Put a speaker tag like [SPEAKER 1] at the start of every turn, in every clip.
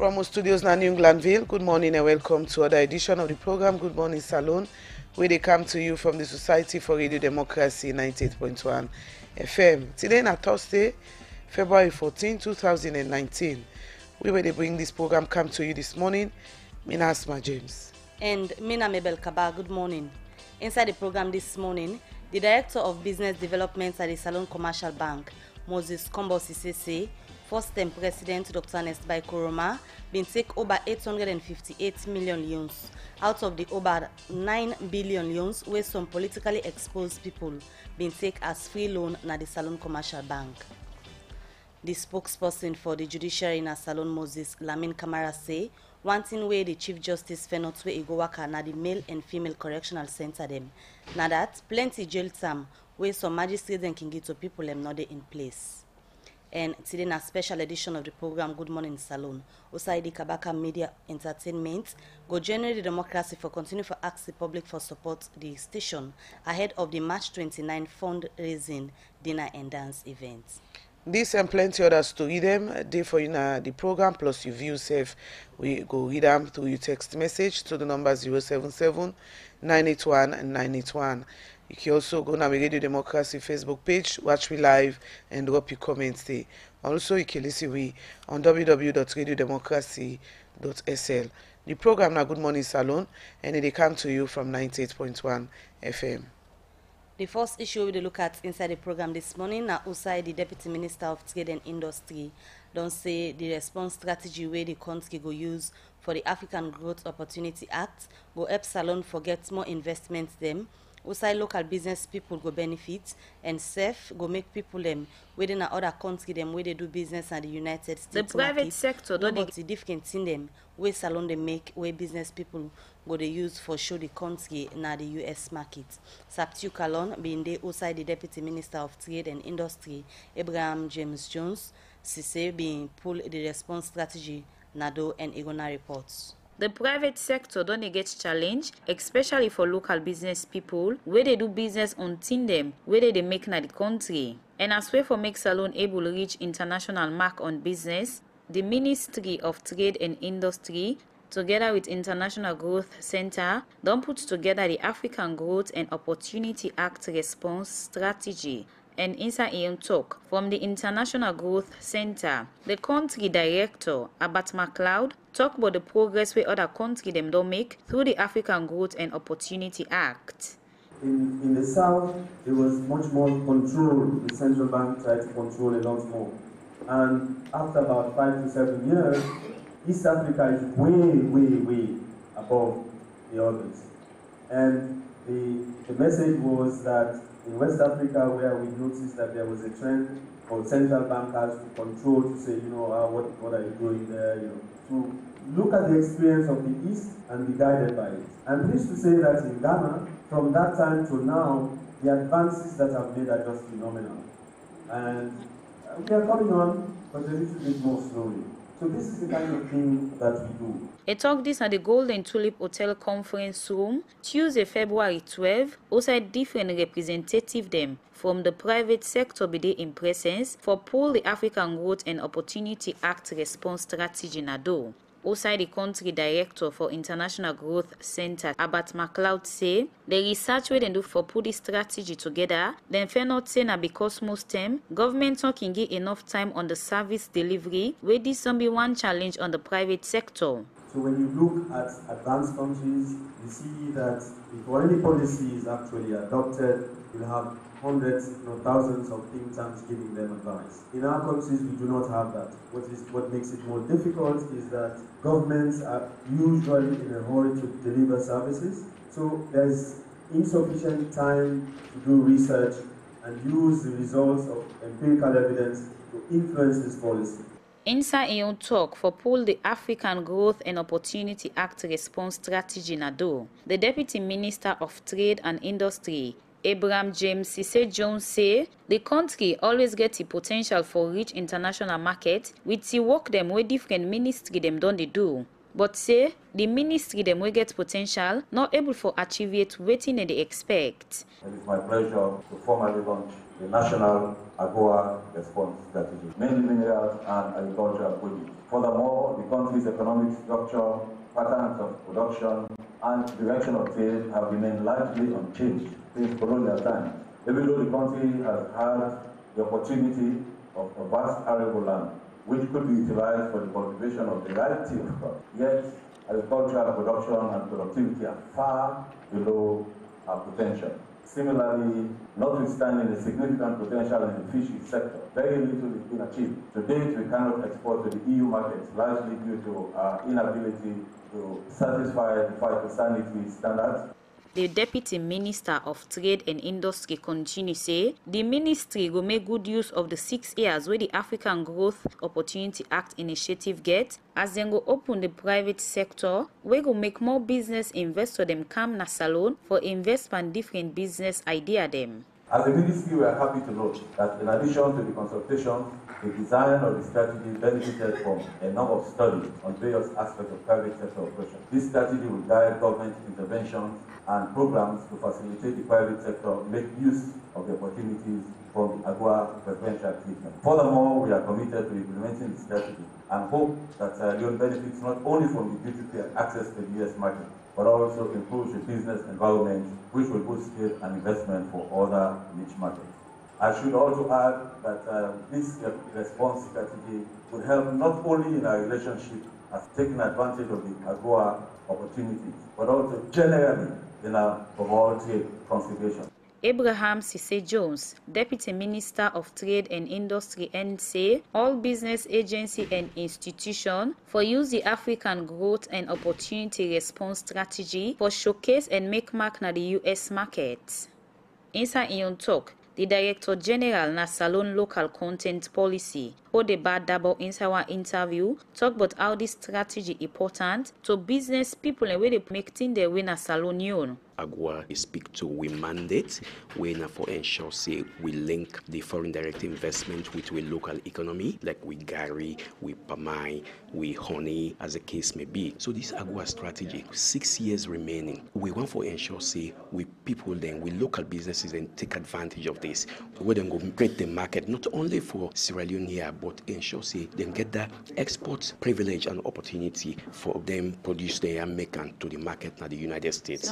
[SPEAKER 1] From our studios in New Glanville, good morning and welcome to another edition of the program Good Morning Salone, where they come to you from the Society for Radio Democracy 98.1 FM. Today is Thursday, February 14, 2019. We will bring this program come to you this morning. Mina Asma James.
[SPEAKER 2] And Mina Mabel Kaba, good morning. Inside the program this morning, the Director of Business Development at the Salone Commercial Bank, Moses Kombo Sisese, first-time President Dr. Ernest Bai Koroma, been take over 858 million loans out of the over 9 billion loans where some politically exposed people been take as free loan na the Salone Commercial Bank. The spokesperson for the judiciary in Salone, Moses Lamin Kamara, say one thing where the Chief Justice Fenot where go work na the male and female correctional center them. Now that plenty jail term where some magistrates and can get to people them not in place. And today in a special edition of the program Good Morning Salone, Osaidi Kabaka Media Entertainment go generate the democracy for continue for ask the public for support the station ahead of the March 29 fundraising dinner and dance event.
[SPEAKER 1] This and plenty others to read them day for you the program plus you view safe. We go read them through your text message to the number 077 981 981. You can also go on our Radio Democracy Facebook page, watch me live, and drop your comments there. Also, you can listen we on www.radiodemocracy.sl. The program now Good Morning Salone, and they come to you from 98.1 FM.
[SPEAKER 2] The first issue we look at inside the program this morning now outside the Deputy Minister of Trade and Industry don't say the response strategy where the country go use for the African Growth Opportunity Act go help Salone forget more investments them. Also, local business people go benefit and safe go make people them within other country them where they do business in the United States.
[SPEAKER 3] The private sector don't
[SPEAKER 2] but the different in them where Salone they make where business people go they use for show the country na the US market. Saptiu Kalon being there outside the Deputy Minister of Trade and Industry Abraham James Jones Sise being pull the response strategy Nado and Igona reports.
[SPEAKER 3] The private sector don't get challenge, especially for local business people, where they do business on them, where they make na the country. And as way for make Salone able to reach international mark on business, the Ministry of Trade and Industry, together with International Growth Center, don't put together the African Growth and Opportunity Act response strategy. And inside Ian talk from the International Growth Center, the country director, Abat MacLeod, talk about the progress where other countries them don't make through the African Growth and Opportunity Act.
[SPEAKER 4] In the south, there was much more control. The central bank tried to control a lot more. And after about 5 to 7 years, East Africa is way above the others. And the message was that in West Africa, where we noticed that there was a trend for central bankers to control, to say, what are you doing there, to look at the experience of the East and be guided by it. I'm pleased to say that in Ghana, from that time to now, the advances that have made are just phenomenal. And we are coming on, but a little bit more slowly. So this is the kind of thing that we do.
[SPEAKER 3] A talk this at the Golden Tulip Hotel Conference Room, Tuesday, February 12, also different representative them from the private sector be there in presence for pull the African Growth and Opportunity Act response strategy nado. Also the country director for International Growth Center, Abat MacLeod, say the research we then do for put this strategy together, then fair not say na because most time government not can get enough time on the service delivery, where this can be one challenge on the private sector.
[SPEAKER 4] So when you look at advanced countries, you see that before any policy is actually adopted, you'll have hundreds, if not thousands of think tanks giving them advice. In our countries, we do not have that. What makes it more difficult is that governments are usually in a hurry to deliver services. So there's insufficient time to do research and use the results of empirical evidence to influence this policy.
[SPEAKER 3] Inside Ion talk for pull the African Growth and Opportunity Act response strategy nado, the Deputy Minister of Trade and Industry, Abraham James Sise Jones, say the country always gets the potential for rich international market with the work them where different ministry them don't they do. but say the ministry them will get potential, not able for achieve it waiting they expect.
[SPEAKER 5] It is my pleasure to formally launch the National AGOA Response Strategy, mainly minerals and agricultural produce. Furthermore, the country's economic structure, patterns of production, and direction of trade have remained largely unchanged since colonial times. Even though the country has had the opportunity of a vast arable land, which could be utilized for the cultivation of a variety of crops, yet agricultural production and productivity are far below our potential. Similarly, notwithstanding the significant potential in the fisheries sector, very little is being achieved. To date, we cannot export to the EU markets, largely due to our inability to satisfy the phytosanitary standards.
[SPEAKER 3] The Deputy Minister of Trade and Industry continue say the ministry will make good use of the 6 years where the African Growth Opportunity Act initiative get, as then go open the private sector, we go make more business investor them come na Salone for investment different business idea them.
[SPEAKER 5] As a ministry, we are happy to note that in addition to the consultation, the design of the strategy benefited from a number of studies on various aspects of private sector operation. This strategy will guide government interventions and programs to facilitate the private sector make use of the opportunities from the AGOA preferential treatment. Furthermore, we are committed to implementing the strategy and hope that Leone benefits not only from the duty-free access to the US market, but also improves the business environment, which will boost skill and investment for other niche markets. I should also add that this response strategy will help not only in our relationship as taking advantage of the AGOA opportunities, but also generally in our overall trade consideration.
[SPEAKER 3] Abraham Cisse Jones, Deputy Minister of Trade and Industry, and say all business agency and institution for use the African Growth and Opportunity Response Strategy for showcase and make mark na the US market. Inside Ion talk, the Director General na Salone Local Content Policy, Odeba Dabo inside one interview, talk about how this strategy important to business people and where they make things they win a Salone Union.
[SPEAKER 6] AGOA speak to we mandate we na for ensure say we link the foreign direct investment with we local economy, like we Gary, we Pamai, we honey, as the case may be. So this AGOA strategy, 6 years remaining, we want for ensure say we people then, we local businesses then take advantage of this. We then go create the market not only for Sierra Leone here, but ensure say then get that export privilege and opportunity for them produce their American to the market na the United States.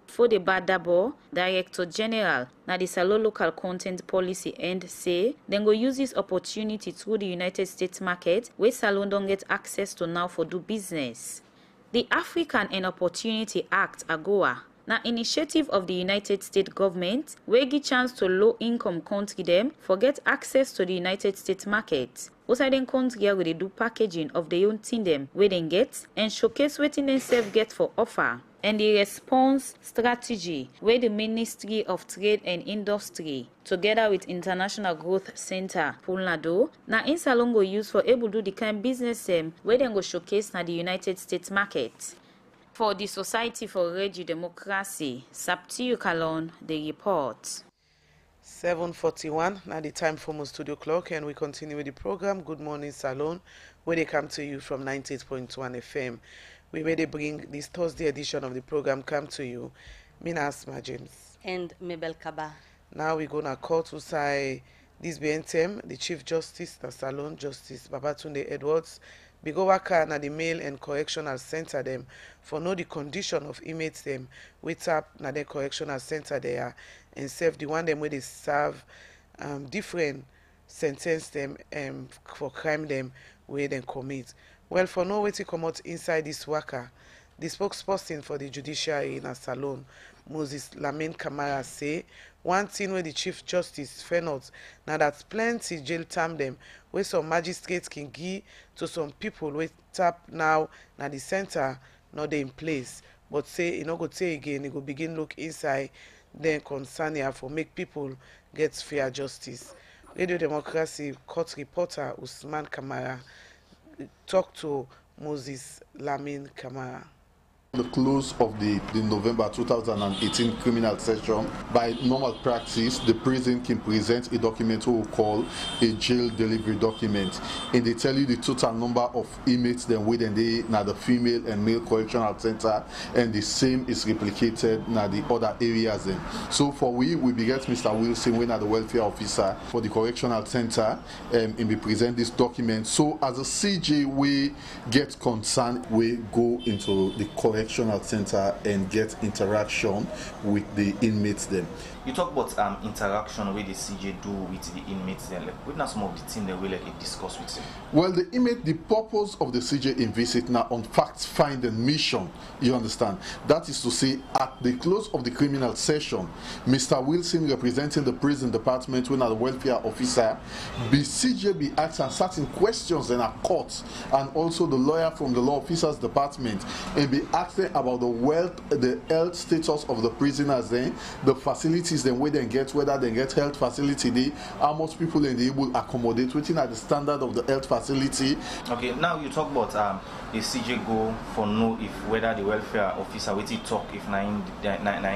[SPEAKER 3] For the Badabo, Director General, na the Salone Local Content Policy and say, then go use this opportunity through the United States market, where Salone don't get access to now for do business. The African and Opportunity Act, AGOA, na initiative of the United States government, where give chance to low-income country them for get access to the United States market. Outside them country where they do packaging of their own thing them, where they get, and showcase what they self get for offer. And the response strategy where the Ministry of Trade and Industry together with International Growth Center Pulnado na in Salone go use for able do the kind business where they go showcase na the United States market. For the Society for Radio Democracy, Saptiu Kalon, the report.
[SPEAKER 1] 7:41 now the time for my studio clock, and we continue with the program Good Morning Salone, where they come to you from 98.1 FM. We ready bring this Thursday edition of the program come to you. Mina Asma James.
[SPEAKER 2] And Mabel Kaba.
[SPEAKER 1] Now we're going to call to say this BNTM, the Chief Justice, the Salone Justice Babatunde Edwards, Bigo waka na the Male and Correctional Center them for know the condition of inmates them with up na the correctional center there and serve the one them where they serve different sentence them for crime them where they commit. Well, for no way to come out inside this worker, the spokesperson for the judiciary in Salone, Moses Lamin Kamara, say one thing where the Chief Justice felt now that plenty jail term them where some magistrates can give to some people with tap now the center not they in place, but say you know go say again, it go begin look inside then concern here for make people get fair justice. Radio Democracy court reporter Usman Kamara talk to Moses Lamin Kamara.
[SPEAKER 7] The close of the November 2018 criminal session, by normal practice, the prison can present a document we call a jail delivery document, and they tell you the total number of inmates then within the female and male correctional center, and the same is replicated in the other areas then. So for we get Mr. Wilson, we are the welfare officer for the correctional center, and we present this document. So as a CJ, we get concerned, we go into the correctional center and get interaction with the inmates then.
[SPEAKER 8] You talk about interaction with the CJ do with the inmates then. Like, what are some of the things that we like discuss with them?
[SPEAKER 7] Well, the purpose of the CJ in visit now on fact-finding mission, you understand? That is to say, at the close of the criminal session, Mr. Wilson, representing the prison department, when the welfare officer, the CJ be asking certain questions in a court, and also the lawyer from the law officers department, and be asking about the health status of the prisoners then, the facilities then where they get, whether they get health facility there, how much people they able accommodate within at the standard of the health facility.
[SPEAKER 8] Okay, now you talk about the CJ go for know if whether the welfare officer waiting talk if nothing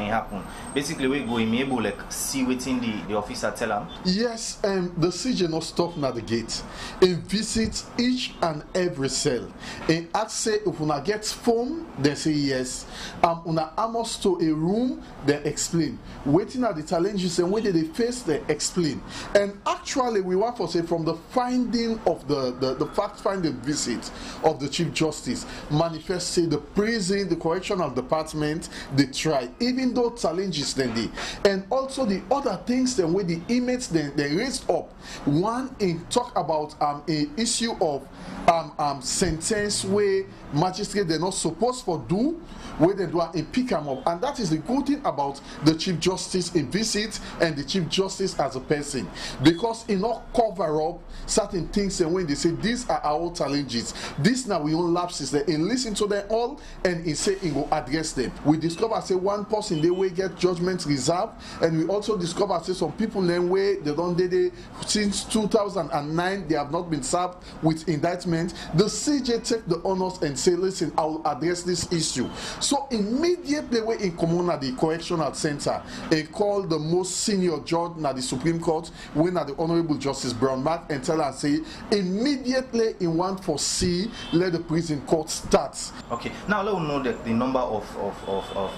[SPEAKER 8] happen. Basically we go able like see within the officer tell them. Yes,
[SPEAKER 7] the CJ not stop at the gate and visit each and every cell and ask say if una get phone, they say yes. Una almost to a room, they explain. Waiting at the challenges and whether they face, they explain. And actually we want to say from the finding of the fact-finding visit of the Chief Justice manifest say the prison, the correctional department, they try, even though challenges then they. And also the other things then where the inmates they raised up. One in talk about a issue of sentence where magistrate they're not supposed to do, where they do and pick them up. And that is the good thing about the Chief Justice in visit and the Chief Justice as a person, because it not cover up certain things, and when they say these are our challenges, this now we own lapses there, and listen to them all and it say it will address them. We discover say one person they will get judgment reserved, and we also discover say some people then way they don't they since 2009 they have not been served with indictment. The CJ take the honors and say, listen, I will address this issue. So immediately we in common at the correctional center and call the most senior judge at the Supreme Court, when at the Honorable Justice Brown Mark, and tell her say immediately in one for C, let the prison court start.
[SPEAKER 8] Okay, now let us know the number of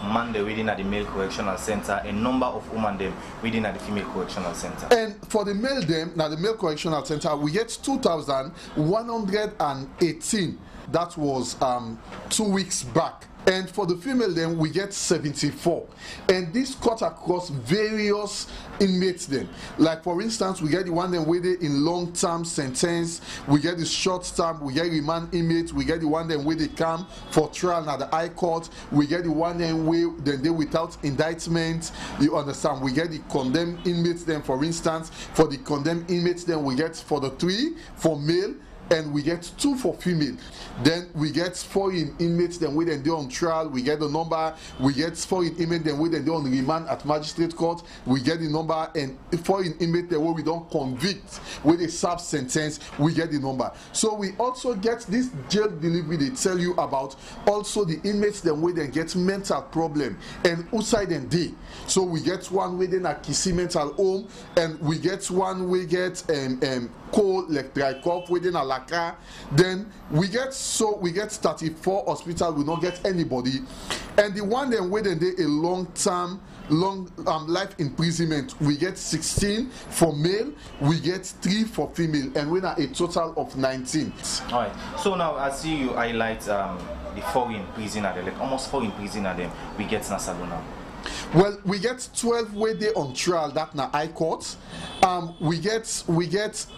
[SPEAKER 8] man they within at the male correctional center and number of women them within at the female correctional center.
[SPEAKER 7] And for the male them, now the male correctional center, we get 2,118. That was 2 weeks back. And for the female then we get 74, and this cut across various inmates then. Like for instance, we get the one then waited in long-term sentence, we get the short-term, we get remand inmates, we get the one then where they come for trial at the High Court, we get the one then where then they without indictment, you understand. We get the condemned inmates then, for instance, for the condemned inmates then we get for the 3 for male, and we get 2 for female. Then we get 4 inmates then we then do on trial, we get the number. We get 4 inmates then we then do on remand at magistrate court, we get the number. And 4 inmates then where we don't convict, where they serve sentence, we get the number. So we also get this jail delivery they tell you about, also the inmates then we then get mental problem and outside and day. So we get one within a Kisi mental home, and we get one we get cold like dry cough within a lacra. Then we get 34 hospital, we not get anybody. And the one then within a long life imprisonment, we get 16 for male, we get 3 for female, and we are a total of 19.
[SPEAKER 8] All right, so now I see you highlight the 4 in prison at them, like almost 4 in prison at them we get in Salone now.
[SPEAKER 7] Well, we get 12 where they on trial, that na High Court. We get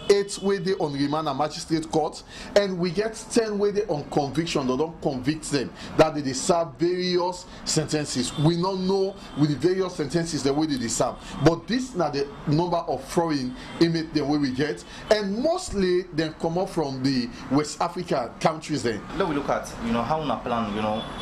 [SPEAKER 7] 8 where they on remand and magistrate court, and we get 10 where they on conviction. They don't convict them, that they serve various sentences. We don't know with the various sentences the way they serve, but this na the number of foreign inmates the way we get, and mostly they come up from the West Africa countries. Then
[SPEAKER 8] let we look at how una plan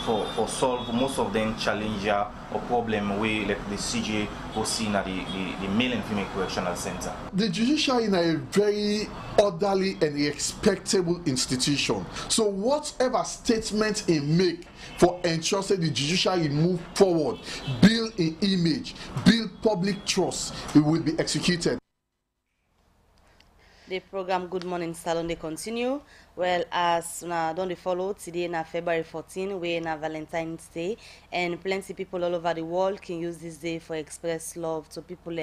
[SPEAKER 8] for solve most of them challenge or problem way like the CJ go see in the male and female correctional center.
[SPEAKER 7] The judiciary is a very orderly and respectable institution. So whatever statement it make for ensure that the judiciary move forward, build an image, build public trust, it will be executed.
[SPEAKER 2] The program Good Morning Salone they continue. Well, as don't follow today na February 14, we na Valentine's Day, and plenty people all over the world can use this day for express love to people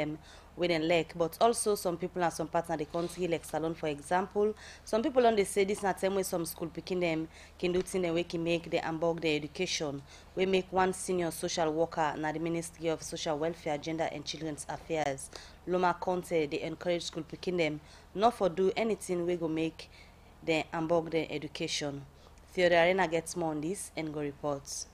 [SPEAKER 2] with a leg. But also some people and some parts of the country, like Salone for example, some people on they say this not time way some school picking them can do things we can make the unbug their education. We make one senior social worker na the Ministry of Social Welfare, Gender and Children's Affairs, Loma Conte, they encourage school picking them not for do anything we go make them unbug their education. Theodore Arena gets more on this and go reports.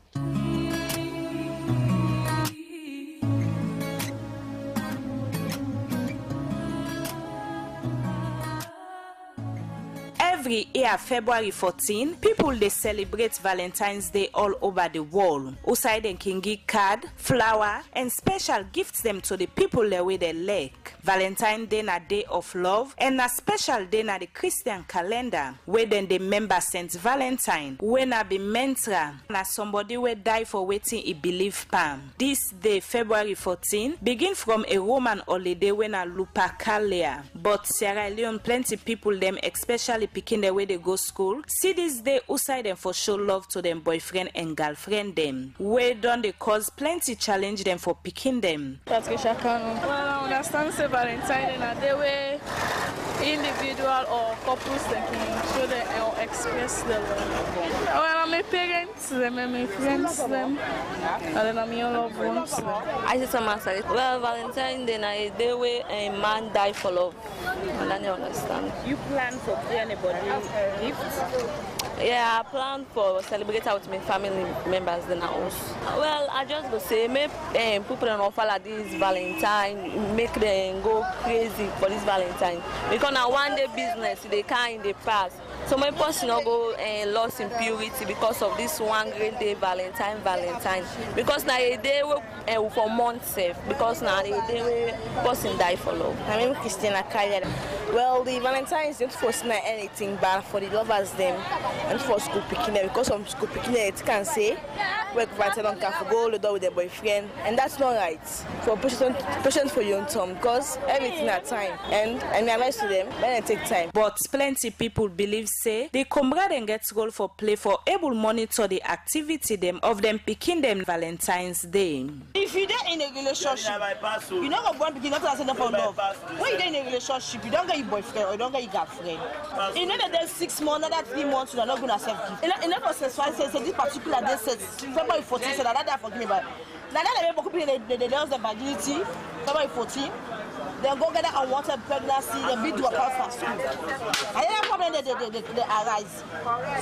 [SPEAKER 9] Every year, February 14, people they celebrate Valentine's Day all over the world. Outside them can give card, flower, and special gifts them to the people there with their leg. Valentine's Day na day of love, and a special day na the Christian calendar, where then the member Saint Valentine, when I be mentor, na somebody will die for waiting he believe palm. This day, February 14, begin from a Roman holiday when a Lupercalia. But Sierra Leone, plenty people them, especially picking the way they go school, see this day outside them for show love to them boyfriend and girlfriend them. Where don't they cause plenty challenge them for picking them.
[SPEAKER 10] Patricia Kano. Well, I understand say Valentine in a day where individual or couples they can show them or express their love. Well, I'm my parents, them and my friends, them, and then I'm your loved ones.
[SPEAKER 11] I just say, well, Valentine Day na a day where a man die for love, and then you understand.
[SPEAKER 9] You plan for anybody gifts?
[SPEAKER 11] Yeah, I plan for celebrate with my family members in the house. Well, I just go say, make people don't offer like this Valentine, make them go crazy for this Valentine. Because now one day business, they can't in the past. So my person not go lost in purity because of this one great day Valentine. Because now a day for months safe. Because now a day where person die for love.
[SPEAKER 12] My name is Christina Kaya. Well, the Valentine is not for anything bad for the lovers them and for school picking them, because some school picking them it can say work Valentine can go the door with their boyfriend, and that's not right. For patience for young Tom, because everything at time and I advise to them when it take time.
[SPEAKER 9] But plenty people believe say they comrade and get goal for play for able monitor the activity them of them picking them Valentine's Day.
[SPEAKER 12] If you're in a relationship, you know what one begin not to for love. When you're in a relationship, you don't get your boyfriend or you don't get your girlfriend. In another 6 months, another 3 months, you're not going to accept gift. In never says why say this particular day says February 14 said that forgive me about. Now that they lost their virginity, February 14. They go get an unwanted pregnancy, they be to a part for school. And then problem they arise.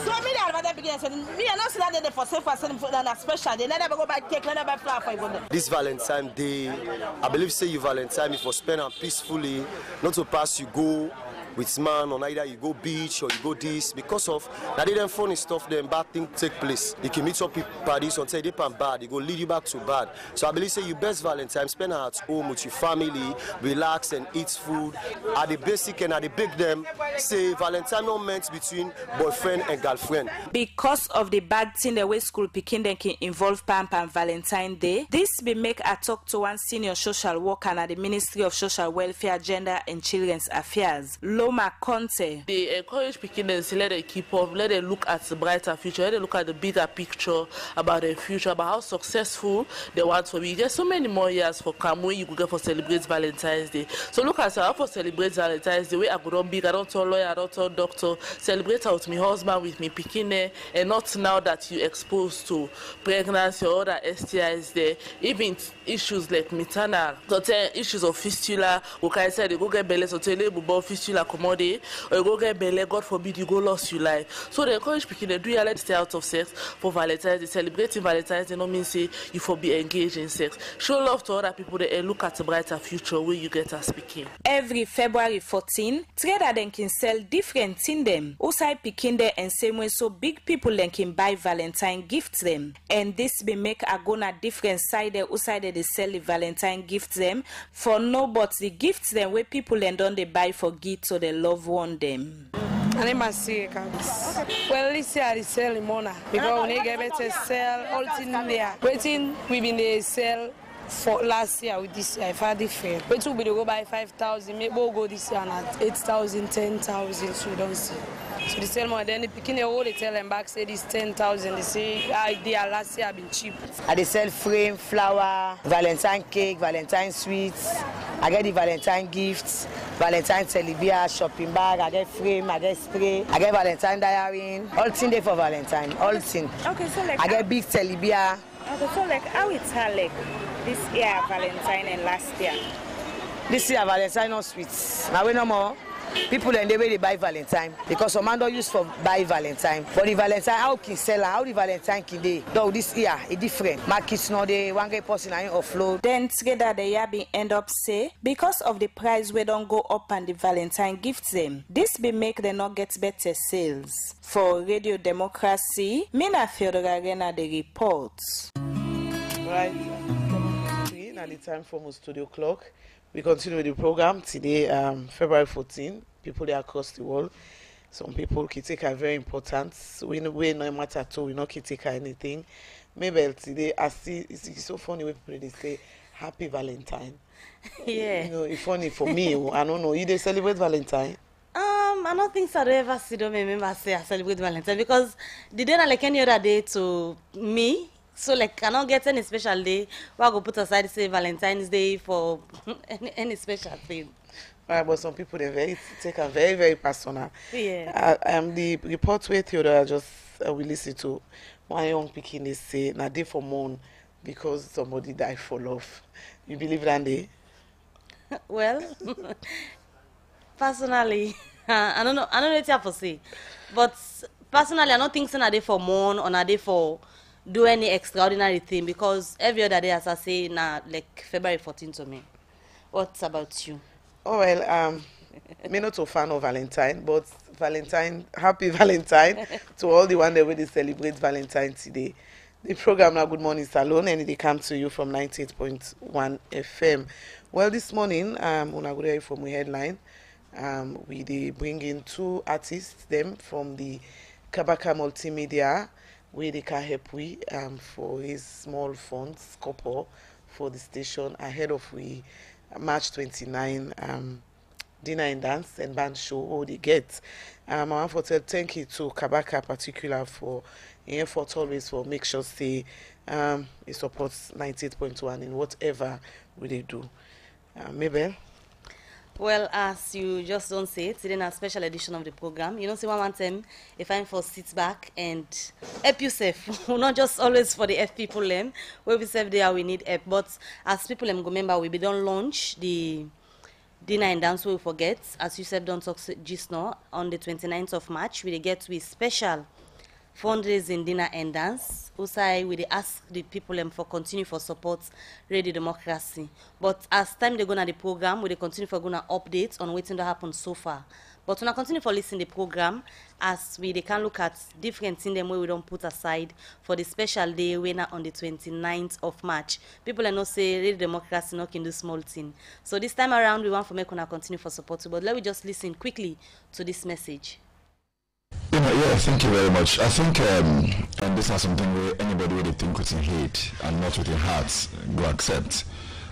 [SPEAKER 12] So me they rather begin saying me I not see that they for safe for a special. They never go buy cake, never buy flower for you.
[SPEAKER 13] This Valentine Day, I believe say you Valentine for spend and peacefully, not to pass you go with man on either you go beach or you go this because of that they them funny stuff then bad things take place. You can meet up with parties on say they pan bad, they go lead you back to bad. So I believe say you best Valentine spend at home with your family, relax and eat food. At the basic and at the big them say Valentine not meant between boyfriend and girlfriend.
[SPEAKER 9] Because of the bad thing the way school picking them can involve Pam Valentine Day, this be make a talk to one senior social worker at the Ministry of Social Welfare, Gender and Children's Affairs. Loma Conte.
[SPEAKER 14] They encourage beginners to let them keep up, let them look at the brighter future, let them look at the bigger picture about their future, about how successful they want to be. There's so many more years for Kamui you could get for celebrate Valentine's Day. So look at how for celebrate Valentine's Day. Way I go on big, I don't tell lawyer, I don't tell doctor. Celebrate out with my husband, with me picking, and not now that you're exposed to pregnancy or other STIs there. Even issues like maternal, so issues of fistula, okay, I said they go get belly, so tell you about fistula. accommodate, or you go get belly, God forbid you go lost your life. So they encourage people to do let stay out of sex for Valentine's Day. Celebrating Valentine's Day don't mean say you for be engaged in sex. Show love to other people and look at a brighter future where you get as speaking.
[SPEAKER 9] Every February 14, trader then can sell different things them. Outside picking there and same way so big people then can buy Valentine gifts them. And this be make a gonna different side there outside they sell the Valentine gifts them for no but the gifts them where people then don't they buy for gifts or they love one them.
[SPEAKER 15] I must say, well, this year I sell in Mona because when they get better sell all things there. Waiting, we been they sell for last year with this year. If I different, but we go buy 5,000, maybe we'll go this year at 8,000, 10,000. So we don't see. So they sell more. Then the picking all they tell them back say this 10,000. They say they are last year have been cheap.
[SPEAKER 12] I they sell frame, flower, Valentine cake, Valentine sweets. I get the Valentine gifts, Valentine telebia, shopping bag. I get frame, I get spray, I get Valentine diary. All thing there for Valentine. All thing.
[SPEAKER 9] Okay, so like
[SPEAKER 12] I get big telebia.
[SPEAKER 9] Okay, so like how it's like this year Valentine and last year.
[SPEAKER 12] This year Valentine no sweets. Now we no more. People and the way they buy Valentine because some man don't use for buy Valentine. But the Valentine, how can sell how the Valentine can they? Though this year it's different. Markets now they one great person I offload.
[SPEAKER 9] Then together the year be end up say because of the price we don't go up and the Valentine gifts them. This be make them not get better sales. For Radio Democracy, Mina Theodora Arena the reports.
[SPEAKER 1] Right. At the time for my studio clock. We continue with the program today, February 14. People there across the world. Some people can take her very important. We no matter at all. We not can take her anything. Maybe today I see it's so funny when people they say Happy Valentine.
[SPEAKER 2] Yeah.
[SPEAKER 1] You know, it's funny for me. I don't know. You they celebrate Valentine?
[SPEAKER 2] I don't think so. I ever see them remember say I celebrate Valentine because the day not like any other day to me. So like I don't get any special day where I go put aside say Valentine's Day for any special thing.
[SPEAKER 1] Right, but some people they take a very, very personal.
[SPEAKER 2] Yeah.
[SPEAKER 1] The report where Theodore just we listen to one young picking they say na day for mourn because somebody died for love. You believe that day?
[SPEAKER 2] Well, personally, I don't know what you have to say, but personally I don't think so na day for mourn or na day for do any extraordinary thing because every other day as I say now like February 14th to me. What about you?
[SPEAKER 1] Oh well, me not a fan of Valentine, but Valentine, happy Valentine to all the one that really celebrate Valentine today. The program now Good Morning Salone and they come to you from 98.1 FM. Well, this morning, una go there from the headline. We they bring in two artists, them from the Kabaka Multimedia. Where they can help we for his small funds couple for the station ahead of we March 29 dinner and dance and band show all they get. I want to tell thank you to Kabaka particular for the effort always for make sure say it supports 98.1 in whatever we they do. Mabel.
[SPEAKER 2] Well, as you just don't say it, today in a special edition of the program, you know, see one time, if I'm for sit back and help yourself, not just always for the F people, where we serve there, we need help, but as people, go remember, we be done launch the dinner and dance we forget, as you said, don't talk just now, on the 29th of March, we get with special fundraising dinner and dance. Also, we ask the people for continue for support Radio Democracy. But as time they go on the program, we continue for gonna updates on what's happened so far. But when I continue for listening to the program, as they can look at different things them where we don't put aside for the special day winner on the 29th of March. People are not say Radio Democracy not can do small thing. So this time around, we want for make una continue for support. But let me just listen quickly to this message.
[SPEAKER 16] Yeah, thank you very much. I think, and this is something where anybody really think with your head and not with your heart go accept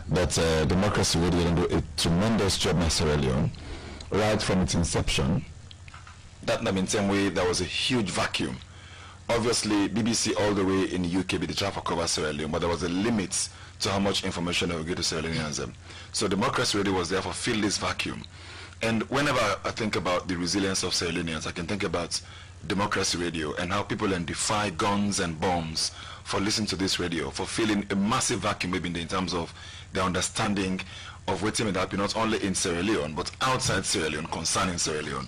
[SPEAKER 16] that democracy really do a tremendous job in Sierra Leone, right from its inception. That in the same way there was a huge vacuum. Obviously, BBC all the way in the UK be the try to cover Sierra Leone, but there was a limit to how much information they would give to Sierra Leoneans. So democracy really was there to fill this vacuum. And whenever I think about the resilience of Sierra Leoneans, I can think about Democracy Radio and how people then defy guns and bombs for listening to this radio, for filling a massive vacuum maybe in terms of their understanding of waiting with happen not only in Sierra Leone but outside Sierra Leone concerning Sierra Leone.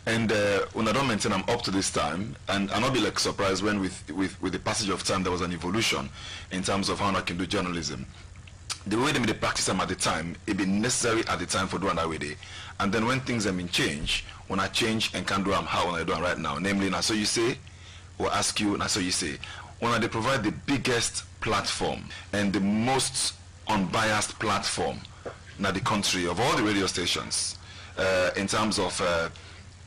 [SPEAKER 16] And when I don't maintain I'm up to this time, and I'll not be like surprised when with the passage of time there was an evolution in terms of how I can do journalism. The way they made the practice them at the time, it be necessary at the time for doing that way day. And then when things have been changed, when I change and can't do them how I do them right now, namely now so you say, or ask you, now so you say, when they provide the biggest platform and the most unbiased platform in the country of all the radio stations, in terms of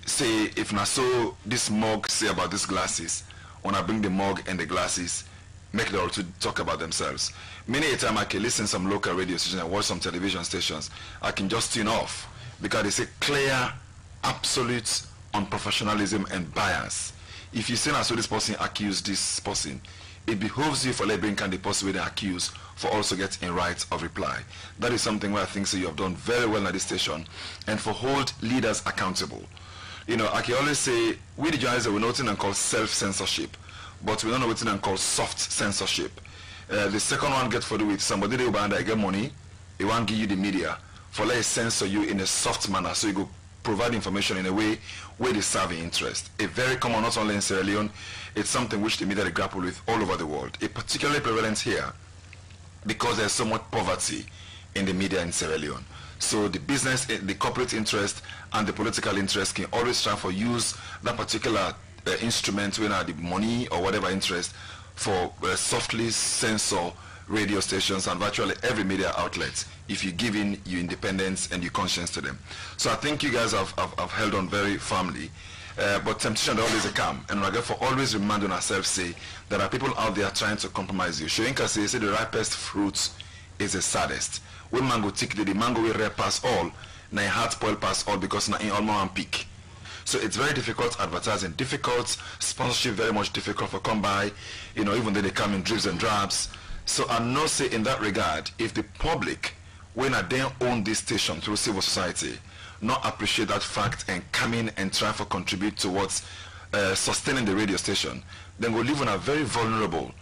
[SPEAKER 16] say if na so this mug say about these glasses, when I bring the mug and the glasses, make them all to talk about themselves. Many a time I can listen to some local radio stations and watch some television stations, I can just tune off because they say clear, absolute unprofessionalism and bias. If you say na so this person accuse this person, it behoves you for letting bring the person they accuse for also getting right of reply. That is something where I think so you have done very well at this station, and for hold leaders accountable. You know, I can always say, we the journalists, we know what and call self-censorship, but we don't know what and call soft censorship. The second one get for do with somebody they buy get money, they won't give you the media for let censor you in a soft manner, so you go provide information in a way where they serve the interest. A very common, not only in Sierra Leone, it's something which the media they grapple with all over the world. It particularly prevalent here because there's so much poverty in the media in Sierra Leone. So the business, the corporate interest, and the political interest can always try for use that particular instrument, whether the money or whatever interest, for softly censor radio stations and virtually every media outlet if you give in your independence and your conscience to them. So I think you guys have held on very firmly. But temptation always come, and we for always reminding ourselves, say, there are people out there trying to compromise you. Shoyinka say the ripest fruit is the saddest. When mango tick the mango will rare pass all, na heart spoil pass all because na in all and peak. So it's very difficult advertising, difficult sponsorship, very much difficult for come by, you know, even though they come in dribs and drabs. So I know say in that regard, if the public, when they own this station through civil society, not appreciate that fact and come in and try to contribute towards sustaining the radio station, then we'll live on a very vulnerable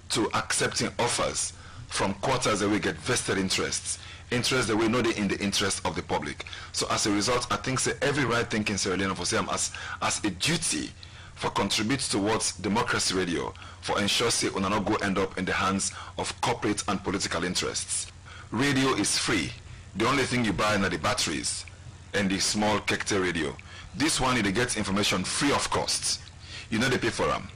[SPEAKER 16] to accepting offers from quarters that we get vested interests that we know they in the interest of the public. So as a result, I think say every right thinking Sierra Leone for say as a duty for contribute towards democracy radio, for ensure say we not go end up in the hands of corporate and political interests. Radio is free. The only thing you buy are the batteries and the small Kekte radio. This one you get information free of cost. You know they pay for them.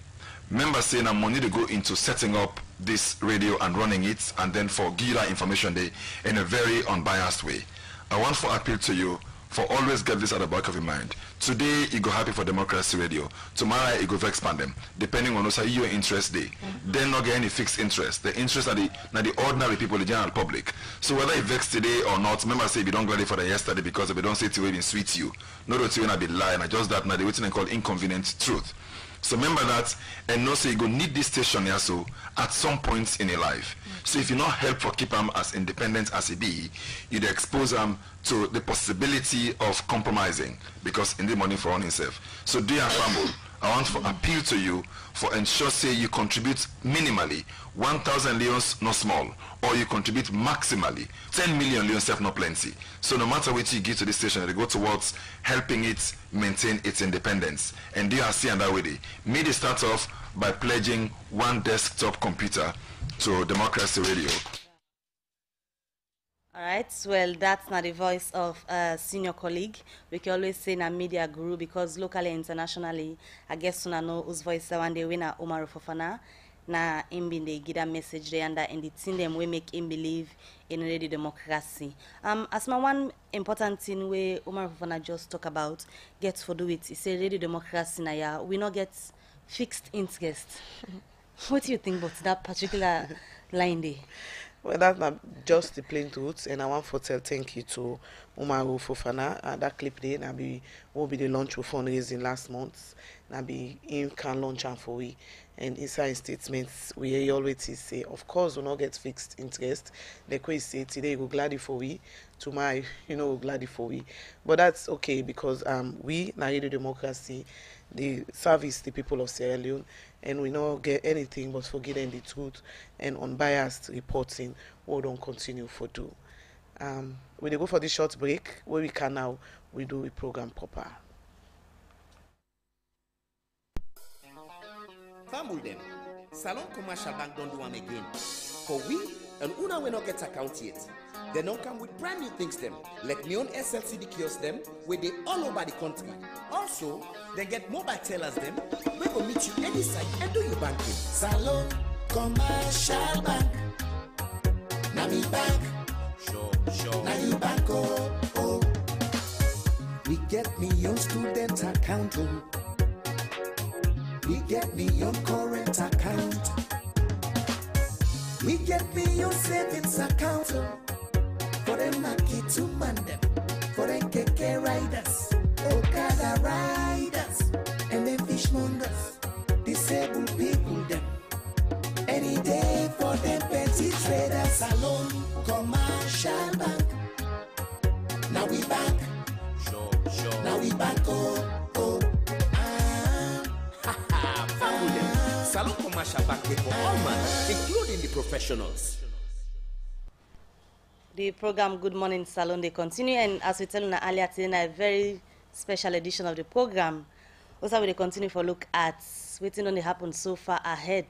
[SPEAKER 16] Members say now money to go into setting up this radio and running it, and then for give that information they in a very unbiased way. I want to appeal to you for always get this at the back of your mind. Today you go happy for democracy radio. Tomorrow you go vex expand them, depending on also your interest day. Then not get any fixed interest. The interest are the ordinary people, the general public. So whether it vex today or not, members say if you don't get it for the yesterday because if they don't say to even sweet you. Not that you will not be lying, just that now they waiting and call inconvenient truth. So remember that, and know say you go need this station here so at some points in your life. So if you not help for keep them as independent as it be, you'd expose them to the possibility of compromising because in the money for on himself. So dear family, I want to appeal to you for ensure say you contribute minimally 1,000 leons not small, or you contribute maximally 10 million leons self not plenty. So no matter what you give to this station, they go towards helping it maintain its independence. And they are seeing that way. May they start off by pledging one desktop computer to Democracy Radio.
[SPEAKER 2] All right, well, that's not the voice of a senior colleague. We can always say na media guru because locally and internationally, I guess you know whose voice one day when Omar Fofana na him bin they give a message there and that in the thing them we make him believe in radio democracy. As my one important thing where Omar Fofana just talk about gets for do it. He say radio democracy na ya we not get fixed interest. What do you think about that particular line there?
[SPEAKER 1] Well, that's not just the plain truth, and I want to tell thank you to Umaru Fofana. That clip there, will be the launch of fundraising last month. Be him can launch and for we, and inside statements we always say, of course, we not get fixed interest. The question say today we glad for we, tomorrow we glad for we, but that's okay because we na radio democracy, the service the people of Sierra Leone. And we not get anything but for getting the truth and unbiased reporting. We don't continue for do. We dey go for this short break where we can now we do a program proper.
[SPEAKER 17] Family them, Salone Commercial Bank don't do them again. For we and una we not get account yet. They don't come with brand new things them, like me own SLCD kiosk them, where they all over the country. Also, they get mobile tellers them, we will meet you any site and do your banking. Salone Commercial Bank. Now me bank. Sure. Now you bank, oh. We get me own student account, oh. We get me your current account. We get me your savings account. For them market to man them. For them keke riders, Okada riders, and them fishmongers, disabled people them. Any day for them petty traders. Salone Commercial Bank. Now we bank. Sure. Now we bank, oh. Salone Commercial Bank for all man, including the professionals.
[SPEAKER 2] The program Good Morning Salone they continue, and as we tell you earlier today, a very special edition of the program. Also, we continue for look at waiting on the happen so far ahead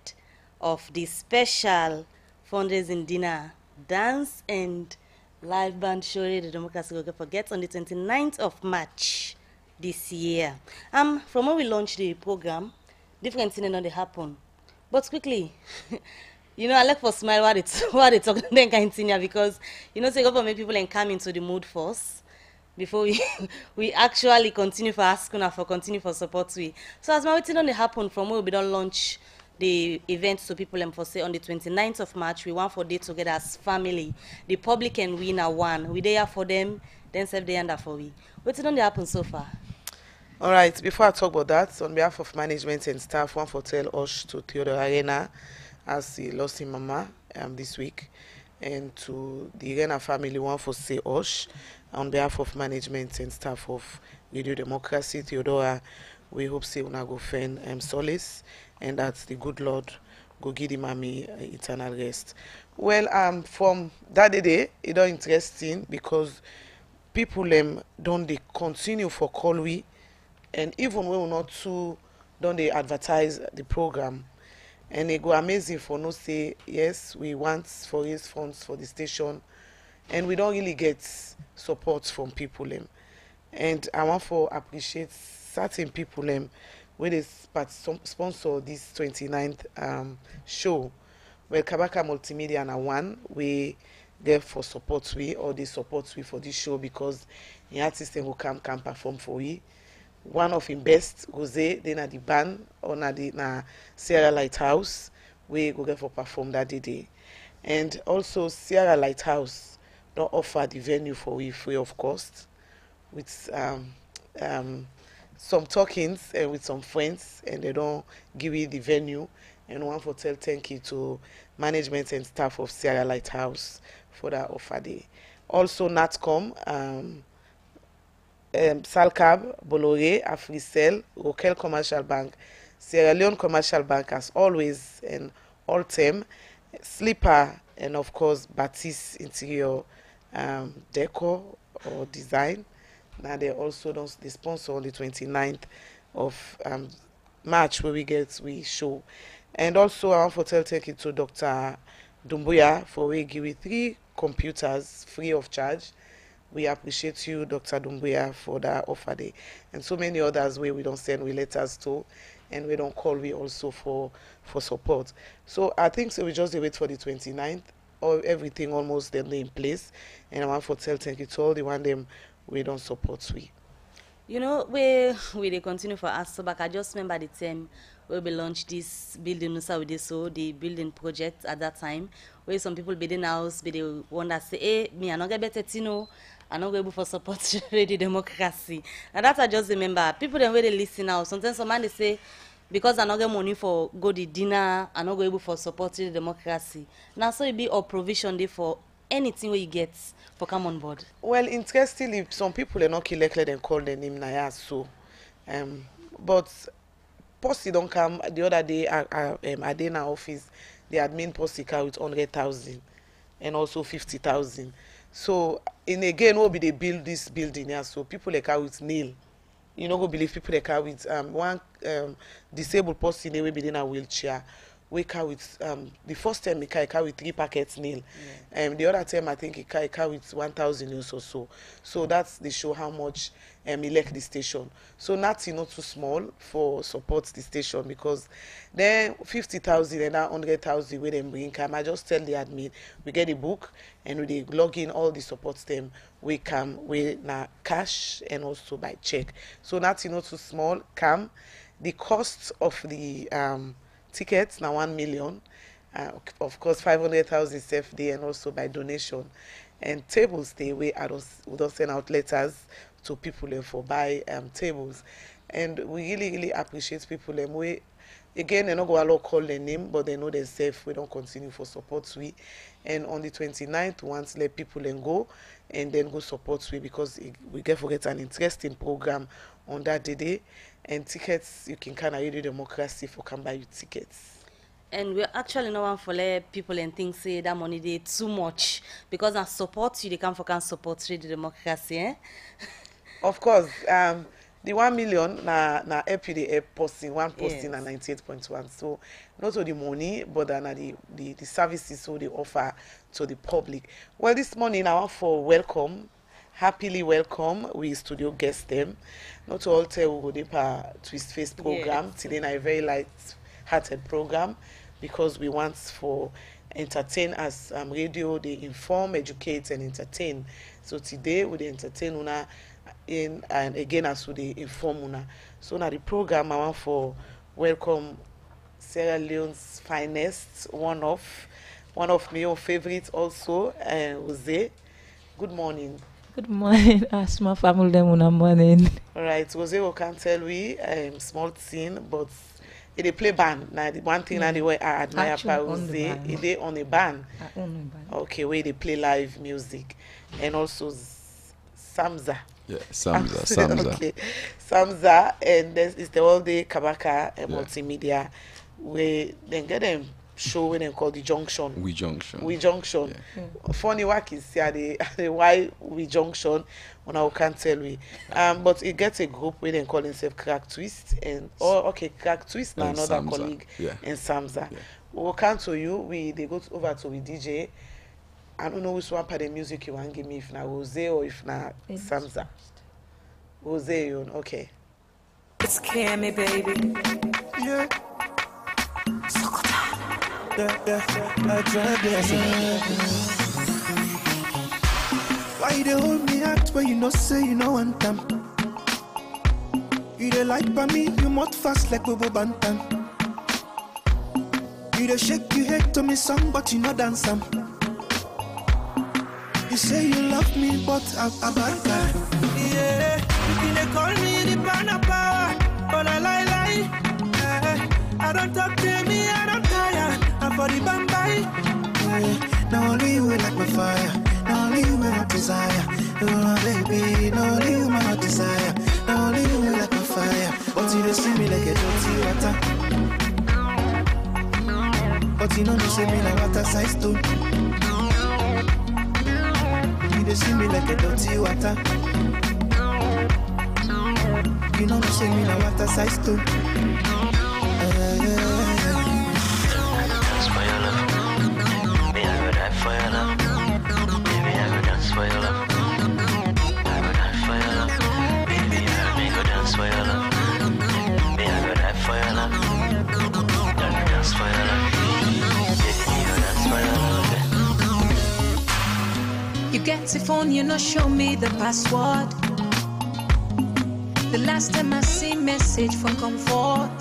[SPEAKER 2] of the special fundraising dinner, dance and live band show the Democracy will forget on the 29th of March this year. From when we launched the program, different things don't happen. But quickly, I like for smile while they talk then continue, because say government people and come into the mood first before we actually continue for asking and for continue for support we. So as my waiting on the happen from where we don't launch the event to people and for say on the 29th of March, we want for day together as family. The public and we now one. We there for them, then serve the under for we. What's on the happen so far?
[SPEAKER 1] All right, before I talk about that, on behalf of management and staff, one for tell Osh to Theodore Arena as he lost his mama this week, and to the Arena family, one for say Osh on behalf of management and staff of Radio Democracy, Theodora, we hope say una go find solace, and that the good Lord go give the mommy eternal rest. Well, from that day, it don't interesting because people don't they continue for call we. And even when we're not too, don't they advertise the program, and they go amazing for no say yes we want for raise funds for the station, and we don't really get support from people and I want to appreciate certain people where they sponsor this 29th show. Well, Kabaka Multimedia and one we there for support we, or they support we for this show, because the artists who can perform for we. One of him best Jose, then at the band or na Sierra Lighthouse, we go get for perform that day. And also Sierra Lighthouse don't offer the venue for we free of cost, with some talkings and with some friends, and they don't give you the venue. And one for tell thank you to management and staff of Sierra Lighthouse for that offer day. Also Natcom, Salcab, Bolloré, Africell, Rokel Commercial Bank, Sierra Leone Commercial Bank as always, and Altem, Slipper, and of course Batiste Interior Decor or Design. Now they also they sponsor on the 29th of March where we show. And also I want to thank you to Dr. Dumbuya for we give 3 computers free of charge. We appreciate you, Dr. Dumbuya, for that offer day. And so many others where we don't send we letters to, and we don't call we also for support. So I think so we just wait for the 29th, or everything almost then in place. And I want to tell thank you to all the one them we don't support we.
[SPEAKER 2] We they continue for us. So back I just remember the time where we launched this building the building project at that time, where some people building house, but they wonder say, hey, me I not get better I not able for support Radio Democracy. And that I just remember. People then where they listen now. Sometimes some man they say, because I not get money for go the dinner, I not go able for support Radio Democracy. Now so it be a provision there for anything where you get for come on board.
[SPEAKER 1] Well, interestingly, some people are not elected and call the name Naya so, but Posse don't come the other day at Adena office. The admin Posse car with 100,000 and also 50,000. So in again, we'll be they build this building here. So people like how with nail. You know, go believe people like how with one disabled person they will be in a wheelchair. We carry with the first time we carry with 3 packets nail. The other time I think he carry with 1,000 or so. So that's they show how much he like the station. So nothing not too small for support the station, because then 50,000 and 100,000 where them bring come. I just tell the admin we get a book and we log in all the support them. We come with cash and also by check. So nothing not too small. Come the cost of the tickets now 1 million, of course 500,000 safe day and also by donation, and tables they we don't send out letters to people for buy tables, and we really appreciate people we again they not go allow call their name, but they know they're safe. We don't continue for support and on the 29th once let people go and then go support because we get an interesting program on that day. And tickets, you can kind of read democracy for can buy you tickets.
[SPEAKER 2] And we're actually no one for let people and things say that money they too much, because I support you, they can support the democracy. Eh?
[SPEAKER 1] Of course, the 1 million na every posting, one posting na 98.1. So not only the money, but the services so they offer to the public. Well, this morning I want for welcome. Happily welcome we studio guest them. Not all tell we go Twist Face program. Today a very light-hearted program because we want for entertain as radio. They inform, educate, and entertain. So today we entertain una in and again as we inform una. So now the program I want for welcome Sierra Leone's finest, one of my own favorites also, Jose. Good morning.
[SPEAKER 18] Good morning, Asma family. Good morning.
[SPEAKER 1] All right, Jose can tell we small thing, but they play band. Now the one thing the way I admire about Jose, they on a band. Okay, where they play live music, and also Samza.
[SPEAKER 19] Yeah, Samza.
[SPEAKER 1] Okay, Samza, and this is the all day Kabaka multimedia. Where then get them show when they call the Junction.
[SPEAKER 19] We Junction.
[SPEAKER 1] Yeah. Funny work is the why We Junction when I can't tell we. But it gets a group where they call themselves Crack Twist and Crack Twist now another Samza. Colleague and Samza. Yeah. We'll come to you. They go over to we DJ. I don't know which one part of the music you want to give me, if na Jose or if na Samza. Jose, you know, okay.
[SPEAKER 20] It's Cammy, baby. Yeah. Why you dey hold me out when you know say you know one time? You dey like by me, you mouth fast like Bobo Bantam. You dey shake your head to me song, but you no dance some. You say you love me, but I'm a bad guy. Yeah, you dey call me the banana power, but I lie. I don't talk to me, I don't tire. I'm for the bambai. Yeah. Not only you like my fire, not only you my desire. You're my baby, not only you my desire. Not only you like my fire, but you don't see me like a dirty water. But you know you see me like water size too. You don't see me like a dirty water. You know you see me like water size too.
[SPEAKER 21] You get the phone, you not show me the password. The last time I see message from Comfort.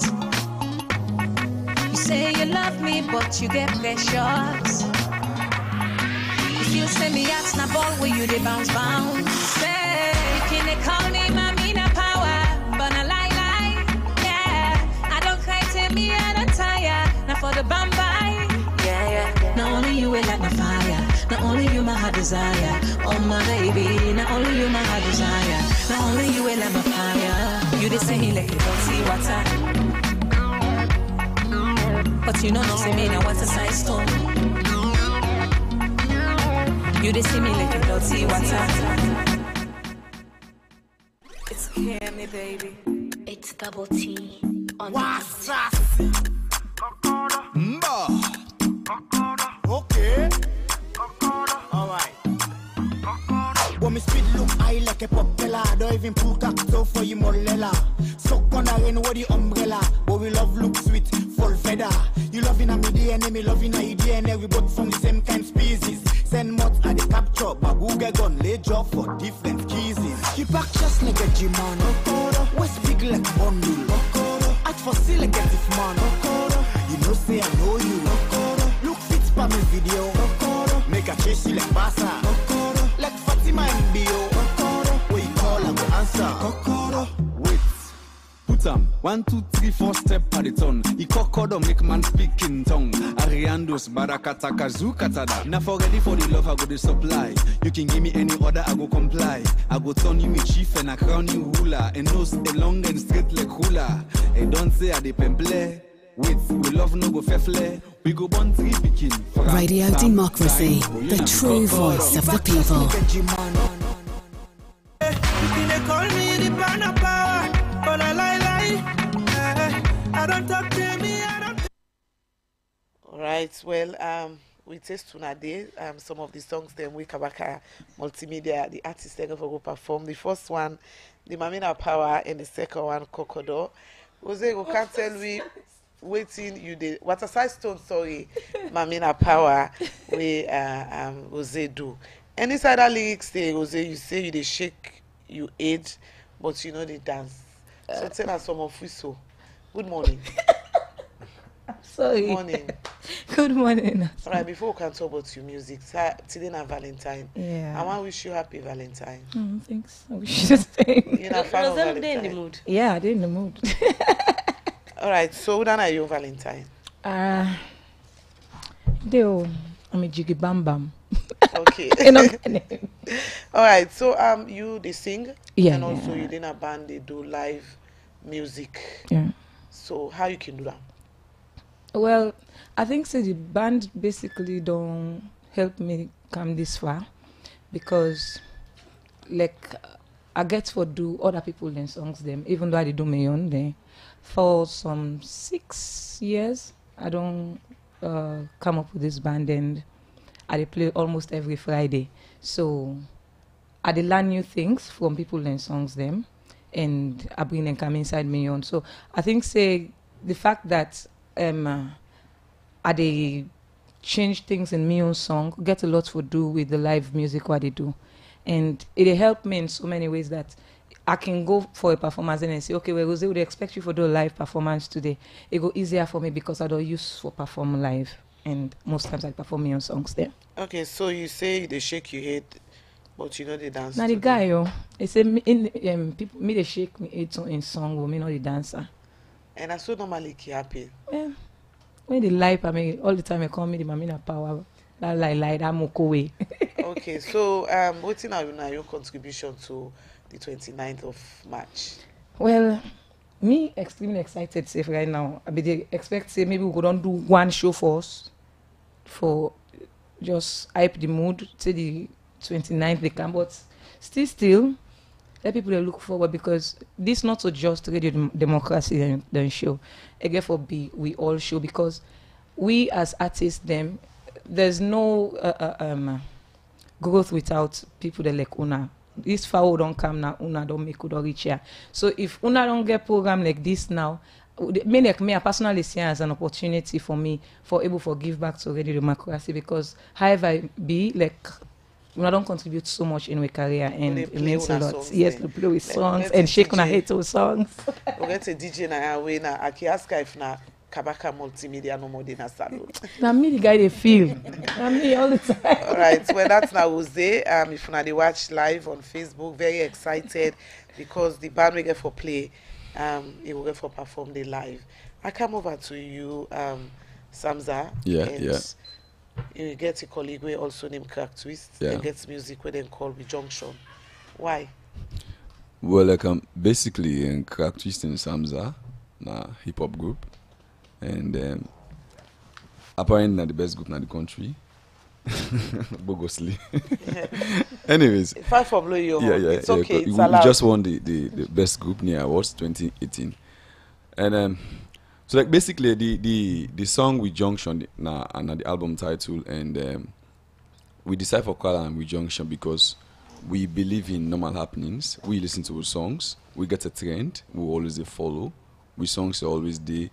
[SPEAKER 21] You say you love me, but you get pressures. You feel send me out snap ball where you they bounce. Say, can they call me mommy na power? But I lie, yeah. I don't cry to me, I don't tire. Now for the bambai, yeah. Not only you will light my fire. Not only you my heart desire, oh my baby. Not only you my heart desire, not only you will light my fire. You they say me like you don't see water, but you know no say me now what's a size stone. You dey see me like a dirty water. It's Cammy, baby. It's double T on
[SPEAKER 17] What's up? Okay. Alright. When me speed look high like a propeller, don't even pull cocktail for you molela. Suck on a rain with the umbrella, but we love look sweet, full feather. You loving a me DNA, me loving a DNA, we both from the same kind species. Send mods at the capture, baguga gun, lay job for different keys. Keep back just like a G-man, West big like bundle. Ask for still like a diff man. You know say I know you. Look fit for me video. Make a chase you like Basa. Like Fatima and Bio. Where you call I go answer.
[SPEAKER 4] Wait. Put 1, 2, 3, 4 step at the ton. Ikokodo make man speak in tongue. Ariandos barakataka zukatada. Now for ready for the love I go the supply. You can give me any order I go comply. I go turn you a chief and I crown you ruler. And nose a long and straight like hula. And don't say I de pemple. Wait, we love no go fefle. We go born 3 picking.
[SPEAKER 22] Radio Democracy, the true voice of the people.
[SPEAKER 20] They call me the banner power, but I lie. I don't talk to me.
[SPEAKER 1] All right. Well, we taste today. Some of the songs them we Kabaka Multimedia, the artists they go perform. The first one, the Mamina Power, and the second one, Kokodo. Jose, you can't tell me. Waiting you did what a side stone sorry Mamina Power we Jose do. Any side of lyrics say Jose you say you they shake you age but you know they dance. So tell us some of we so. Good morning.
[SPEAKER 18] Sorry.
[SPEAKER 1] Good morning.
[SPEAKER 18] Good morning.
[SPEAKER 1] All right, before we can talk about your music, today na Valentine.
[SPEAKER 18] Yeah.
[SPEAKER 1] I want to wish you happy Valentine.
[SPEAKER 18] Thanks. I wish you the same.
[SPEAKER 1] You're not fan of Valentine.
[SPEAKER 2] In the mood.
[SPEAKER 18] Yeah, I did in the mood.
[SPEAKER 1] All right, so when are you Valentine?
[SPEAKER 18] Deo, I'm a jiggy bam bam.
[SPEAKER 1] Okay. All right, so you they sing,
[SPEAKER 18] yeah,
[SPEAKER 1] and also you in a band they do live music.
[SPEAKER 18] Yeah.
[SPEAKER 1] So how you can do that?
[SPEAKER 18] Well, I think so the band basically don't help me come this far because like I get to do other people then songs them, even though I do my own day. For some 6 years, I don't come up with this band and I play almost every Friday. So I learn new things from people and songs them, and I bring them come inside me on. So I think say the fact that I change things in me own song get a lot to do with the live music what they do, and it helped me in so many ways that I can go for a performance and say, okay, well, Jose would expect you for do a live performance today. It go easier for me because I don't use for perform live, and most times I perform my own songs there.
[SPEAKER 1] Okay, so you say they shake your head, but you know they dance.
[SPEAKER 18] Now the guy, yo, they say people me they shake me head in song, but me not the dancer. And
[SPEAKER 1] I so normally keep happy.
[SPEAKER 18] Yeah, when they live, I mean all the time they call me the Mamina Power. That that moko way.
[SPEAKER 1] Okay, so what's now your contribution to the 29th of March?
[SPEAKER 18] Well, me extremely excited safe right now. I mean, they expect say maybe we go don't do one show for us for just hype the mood till the 29th they come, but still let people look forward because this not so just radio democracy and the show. Again for be we all show because we as artists them there's no growth without people that like Una. This foul don't come now, Una don't make it reach here. So if Una don't get program like this now, me like me, I personally see it as an opportunity for me for able to give back to radio democracy because however I be like Una don't contribute so much in my career and it means a lot. Yes, to play with songs and shake Una head to songs.
[SPEAKER 1] We get a DJ na way na Akiaska if na Kabaka Multimedia no more than a salon.
[SPEAKER 18] Now me the guy they feel. Me all the time.
[SPEAKER 1] All right, well that's now Jose. If you watch live on Facebook, very excited because the band we get for play, it will get for perform the live. I come over to you, Samza.
[SPEAKER 19] Yeah.
[SPEAKER 1] You get a colleague we also named Crack Twist.
[SPEAKER 19] Yeah.
[SPEAKER 1] They get music where they call the Junction. Why?
[SPEAKER 19] Well, like basically in Crack Twist and Samza, na hip hop group. And apparently not the best group in the country. Bogosly. Anyways.
[SPEAKER 1] If I for blow you, it's okay. It's
[SPEAKER 19] we
[SPEAKER 1] allowed.
[SPEAKER 19] just won the best group near awards 2018, and so like basically the song with Junction and the album title, and we decided for Kuala with Junction because we believe in normal happenings. We listen to songs. We get a trend. We always follow. We songs are always there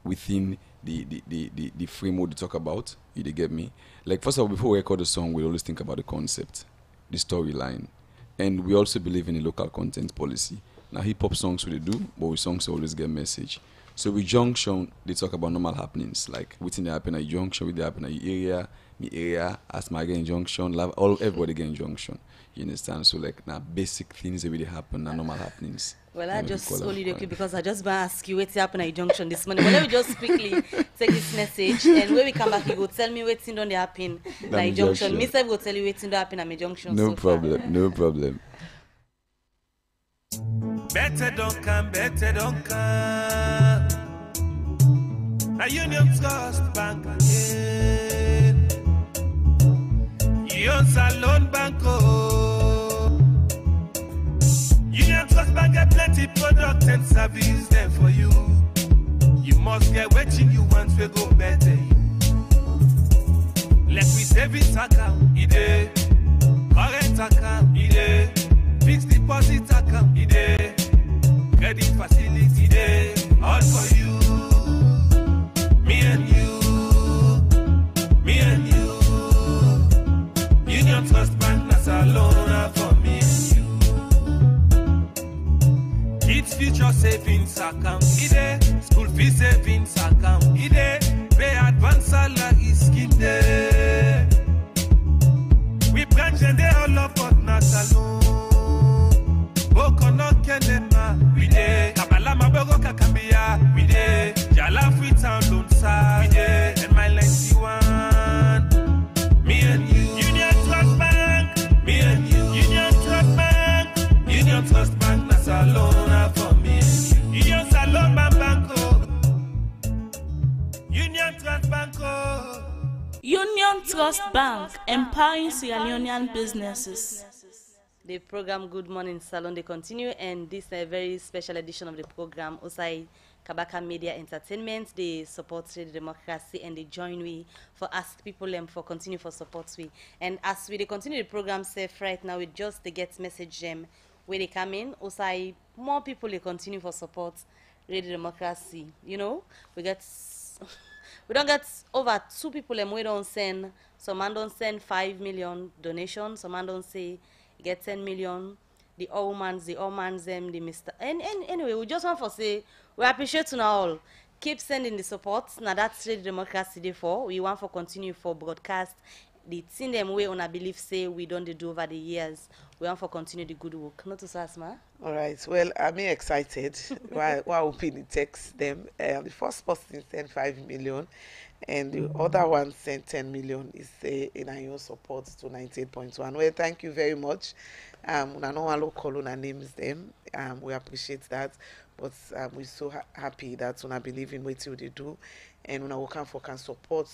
[SPEAKER 19] within the framework they talk about. You get me? Like first of all, before we record a song, we always think about the concept, the storyline, and we also believe in a local content policy. Now hip hop songs we do, but we songs always get message. So with Junction, they talk about normal happenings, like within the happen at Junction, with the happen at your area, as my again Junction, everybody get Junction. You understand? So like now basic things that really happen and normal happenings.
[SPEAKER 2] Well, I just only okay because I just want to ask you what's happening at Junction this morning. Well, let me just quickly take this message, and when we come back, you go tell me what's in on the happen at Junction. Me say go tell you what's in the happen at my Junction.
[SPEAKER 19] No problem, no problem.
[SPEAKER 20] Better don't come. A Union Trust Bank again. Union Salone Banco. Union Trust Bank get plenty product and service there for you. You must get what you want to go better. Let me savings account, ide. Current account, ide. Fixed deposit account, ide. Credit facility, ide. All for you. Me and you. Union Trust Bank, that's a loan for me and you. Kids future savings account, ide. School fee savings account, ide. Pay advance salary scheme, ide. We branch and they all up but not alone. Boko no kenema, we ide. Kabala mabogo kakambia, we ide. Jala free town loan sa, we ide. And my 91, me and you. Union Trust Bank, me and you. Union Trust Bank, Union Trust Bank, that's a loan for me and you. Union Salone Banco, Union Trust Banco.
[SPEAKER 5] Union Trust Bank, empowering Sierra Leonean businesses.
[SPEAKER 2] The program Good Morning Salone, they continue, and this is a very special edition of the program. Osai Kabaka Media Entertainment, they support the democracy and they join we for ask people for continue for support we. And as we they continue the program safe right now, we just they get message them where they come in. Osai more people they continue for support radio democracy. You know, we don't get over 2 people we don't send. Some man don't send 5 million donations. Some man don't say get 10 million. The all mans, the them, the Mr. And anyway, we just want to say we appreciate you all. Keep sending the support. Now that's the democracy day for. We want to continue for broadcast. The thing them way on I believe say we don't do over the years. We want to continue the good work. Not to say, Asma.
[SPEAKER 1] All right. Well, I'm excited. While opening text them, the first person sent 5 million. And the other one sent 10 million is in your support to 98.1. Well, thank you very much. I know our local names them. We appreciate that. But we're so happy that when I believe in what they do. And when I work for can support,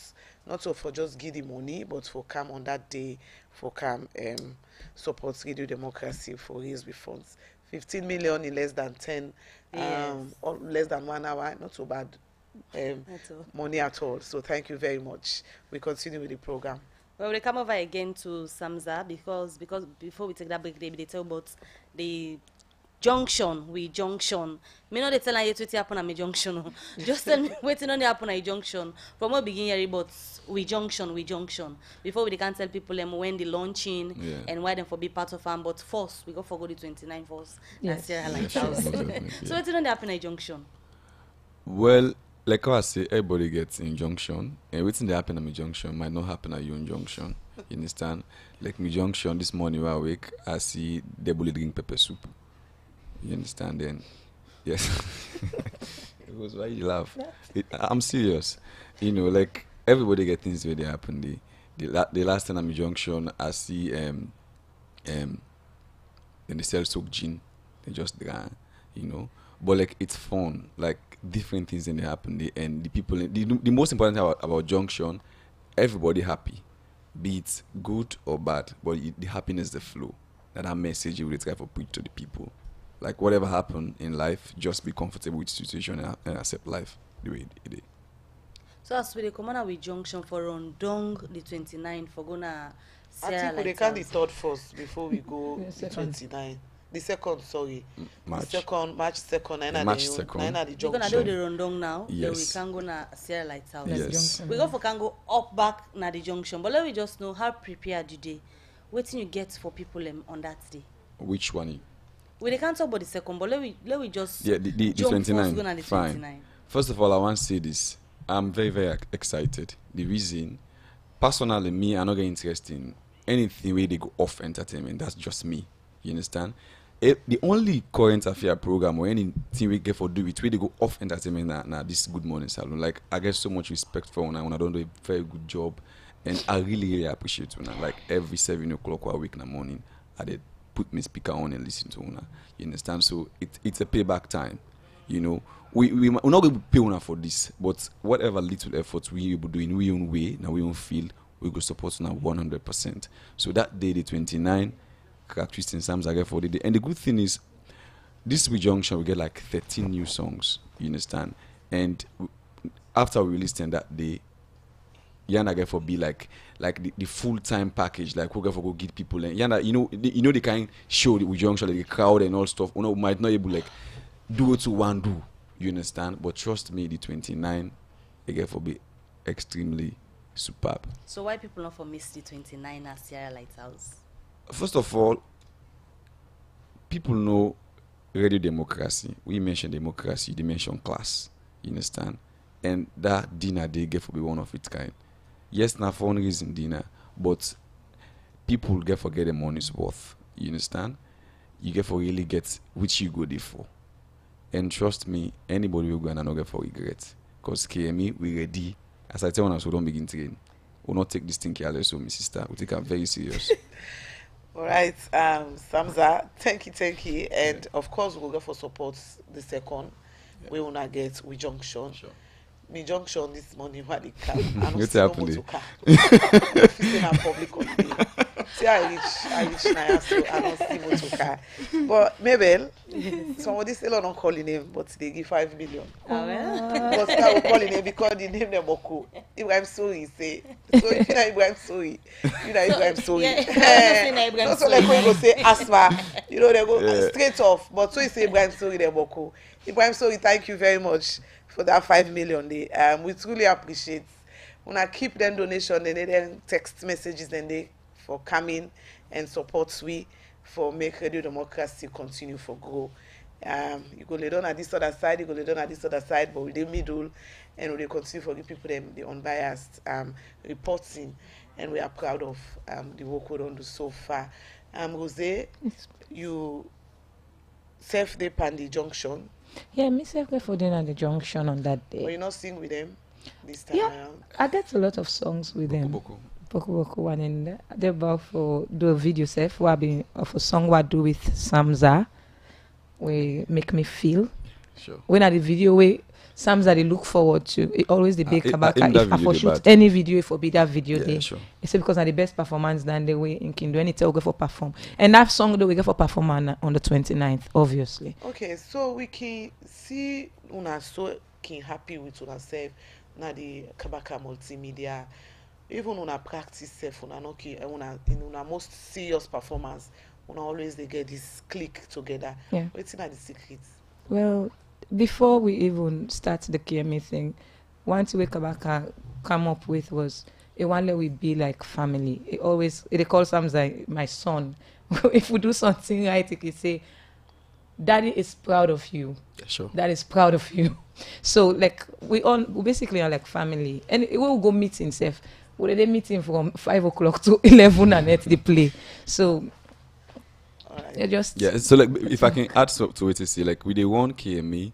[SPEAKER 1] not so for just give the money, but for come on that day, for come support radio democracy for raise with funds. 15 million in less than 10, or less than 1 hour, not so bad. Money at all. So thank you very much. We continue with the program.
[SPEAKER 2] Well, we come over again to Samza because before we take that break, they tell about the junction. Me know they tell you what happen at my junction. Just tell me waiting on the happen at junction. From what begin here, but we junction. Before we can tell people when they launching and why them for be part of them. But first we go for the 29 first.
[SPEAKER 19] Yes.
[SPEAKER 2] So waiting on the happen at junction.
[SPEAKER 19] Well, like I say, everybody gets injunction, and what's in the happen at my junction might not happen at your injunction. You understand? Like my junction this morning when I wake, I see they bully drink pepper soup. You understand? Then, yes, it was why you laugh. I'm serious. You know, like everybody get things where they happen. The last time at my junction, I see then they sell soak gin. They just drank, you know. But like it's fun, like different things that happen, and the people. The most important thing about junction, everybody happy. be it good or bad, but the happiness, the flow, that message you will try to preach to the people. Like whatever happened in life, just be comfortable with the situation and accept life the way it is.
[SPEAKER 2] So as we come on with junction for Rondong the 29th for gonna
[SPEAKER 1] I think we can the third first before we go the 29. The second, sorry.
[SPEAKER 19] March.
[SPEAKER 1] The second, March 2nd.
[SPEAKER 19] March 2nd.
[SPEAKER 2] We're gonna do the Rondong now.
[SPEAKER 19] Yes.
[SPEAKER 2] Then we can go na Sierra Lighthouse.
[SPEAKER 19] Yes.
[SPEAKER 2] We go for can go up back na the junction. But let me just know how prepared you day. What you get for people on that day.
[SPEAKER 19] Which one?
[SPEAKER 2] We can't talk about the second, but let we just
[SPEAKER 19] the 29.
[SPEAKER 2] The
[SPEAKER 19] Fine.
[SPEAKER 2] 29.
[SPEAKER 19] First of all, I want to say this. I'm very, very excited. The reason, personally, me, I'm not getting interested in anything where they go off entertainment. That's just me. You understand? The only current affair program or anything we get for do it where they go off entertainment now this Good Morning Salone. Like I get so much respect for when I don't do a very good job, and I really, really appreciate when like every 7 o'clock or a week in the morning I did put my speaker on and listen to una. You understand? So it's a payback time. You know, we're not going to pay una for this, but whatever little efforts we will do in we own way, now we own field, we go support now 100%. So that day, the 29, Christian Psalms I get for the day. And the good thing is, this week junction we get like 13 new songs. You understand? And after we release them that day, Yana get for be like the full-time package, like we get for go get people and Yana, you know the kind show that we junction like the crowd and all stuff. You know, might not able like do it to one do. You understand? But trust me, the 29 they get for be extremely superb.
[SPEAKER 2] So why people not for miss the 29 at Sierra Lighthouse?
[SPEAKER 19] First of all, people know radio democracy. We mention democracy, they mention class. You understand? And that dinner they get for be one of its kind. Yes, not for one reason dinner, but people get forget the money's worth. You understand? You get for really get which you go there for. And trust me, anybody will go and not get for regret. Because KME, we ready. As I tell us, we don't begin train. We'll not take this thing careless, so my sister. We take it very serious.
[SPEAKER 1] All right, Samza, thank you. And of course, we'll go for support the second. Yeah. We will not get with junction. Sure. Me junction this morning, what it can. I don't see no motor car. If it's in a public holiday. See, I reach now, so I don't see motor car. But Mabel, somebody still not calling him, but they give 5 million.
[SPEAKER 2] Oh, well.
[SPEAKER 1] But I will call him because the name them Moko. Ibrahim Sorry say. So if you know Ibrahim Sorry, you know Ibrahim Sorry. Yeah, so like when you go say asthma, you know they go straight off. But so you say Ibrahim Sorry, they Moko. Ibrahim Sorry, thank you very much for that 5 million day. We truly appreciate. When I keep them donation, then they then text messages then they for coming and support we for make radio democracy continue for grow. You go lay down at this other side, you go lay down at this other side, but with the middle, and we continue for give people them the unbiased reporting, and we are proud of the work we don't do so far. Rose, you self the Pandy Junction.
[SPEAKER 18] Yeah, me self for dinner at the junction on that day.
[SPEAKER 1] But you not sing with them this time around?
[SPEAKER 18] I get a lot of songs with them. Boko one and they're about for do a video self what be of a song what do with Samza. We make me feel.
[SPEAKER 19] Sure.
[SPEAKER 18] When at the video we Samza they look forward to it always the big kabaka if I for shoot
[SPEAKER 19] bad.
[SPEAKER 18] any video for be that video day.
[SPEAKER 19] Sure.
[SPEAKER 18] It's because of the best performance than the way in Kindo any tell go for perform. And that song though we get for perform on the 29th, obviously.
[SPEAKER 1] Okay, so we can see una so can happy with una self na the Kabaka multimedia. Even una practice self una no ki una in una most serious performance una always they get this click together.
[SPEAKER 18] Yeah.
[SPEAKER 1] What's in the secrets?
[SPEAKER 18] Well, before we even start the KMA thing, one thing we Kabaka come up with was a one that we be like family. It calls something like my son. If we do something right, it can say, Daddy is proud of you.
[SPEAKER 19] Yeah, sure.
[SPEAKER 18] That is proud of you. So like we basically are like family. And we will go meeting safe. We did meeting from 5 o'clock to 11 and at the play. So just
[SPEAKER 19] so like if I can add to it to see like we they want KME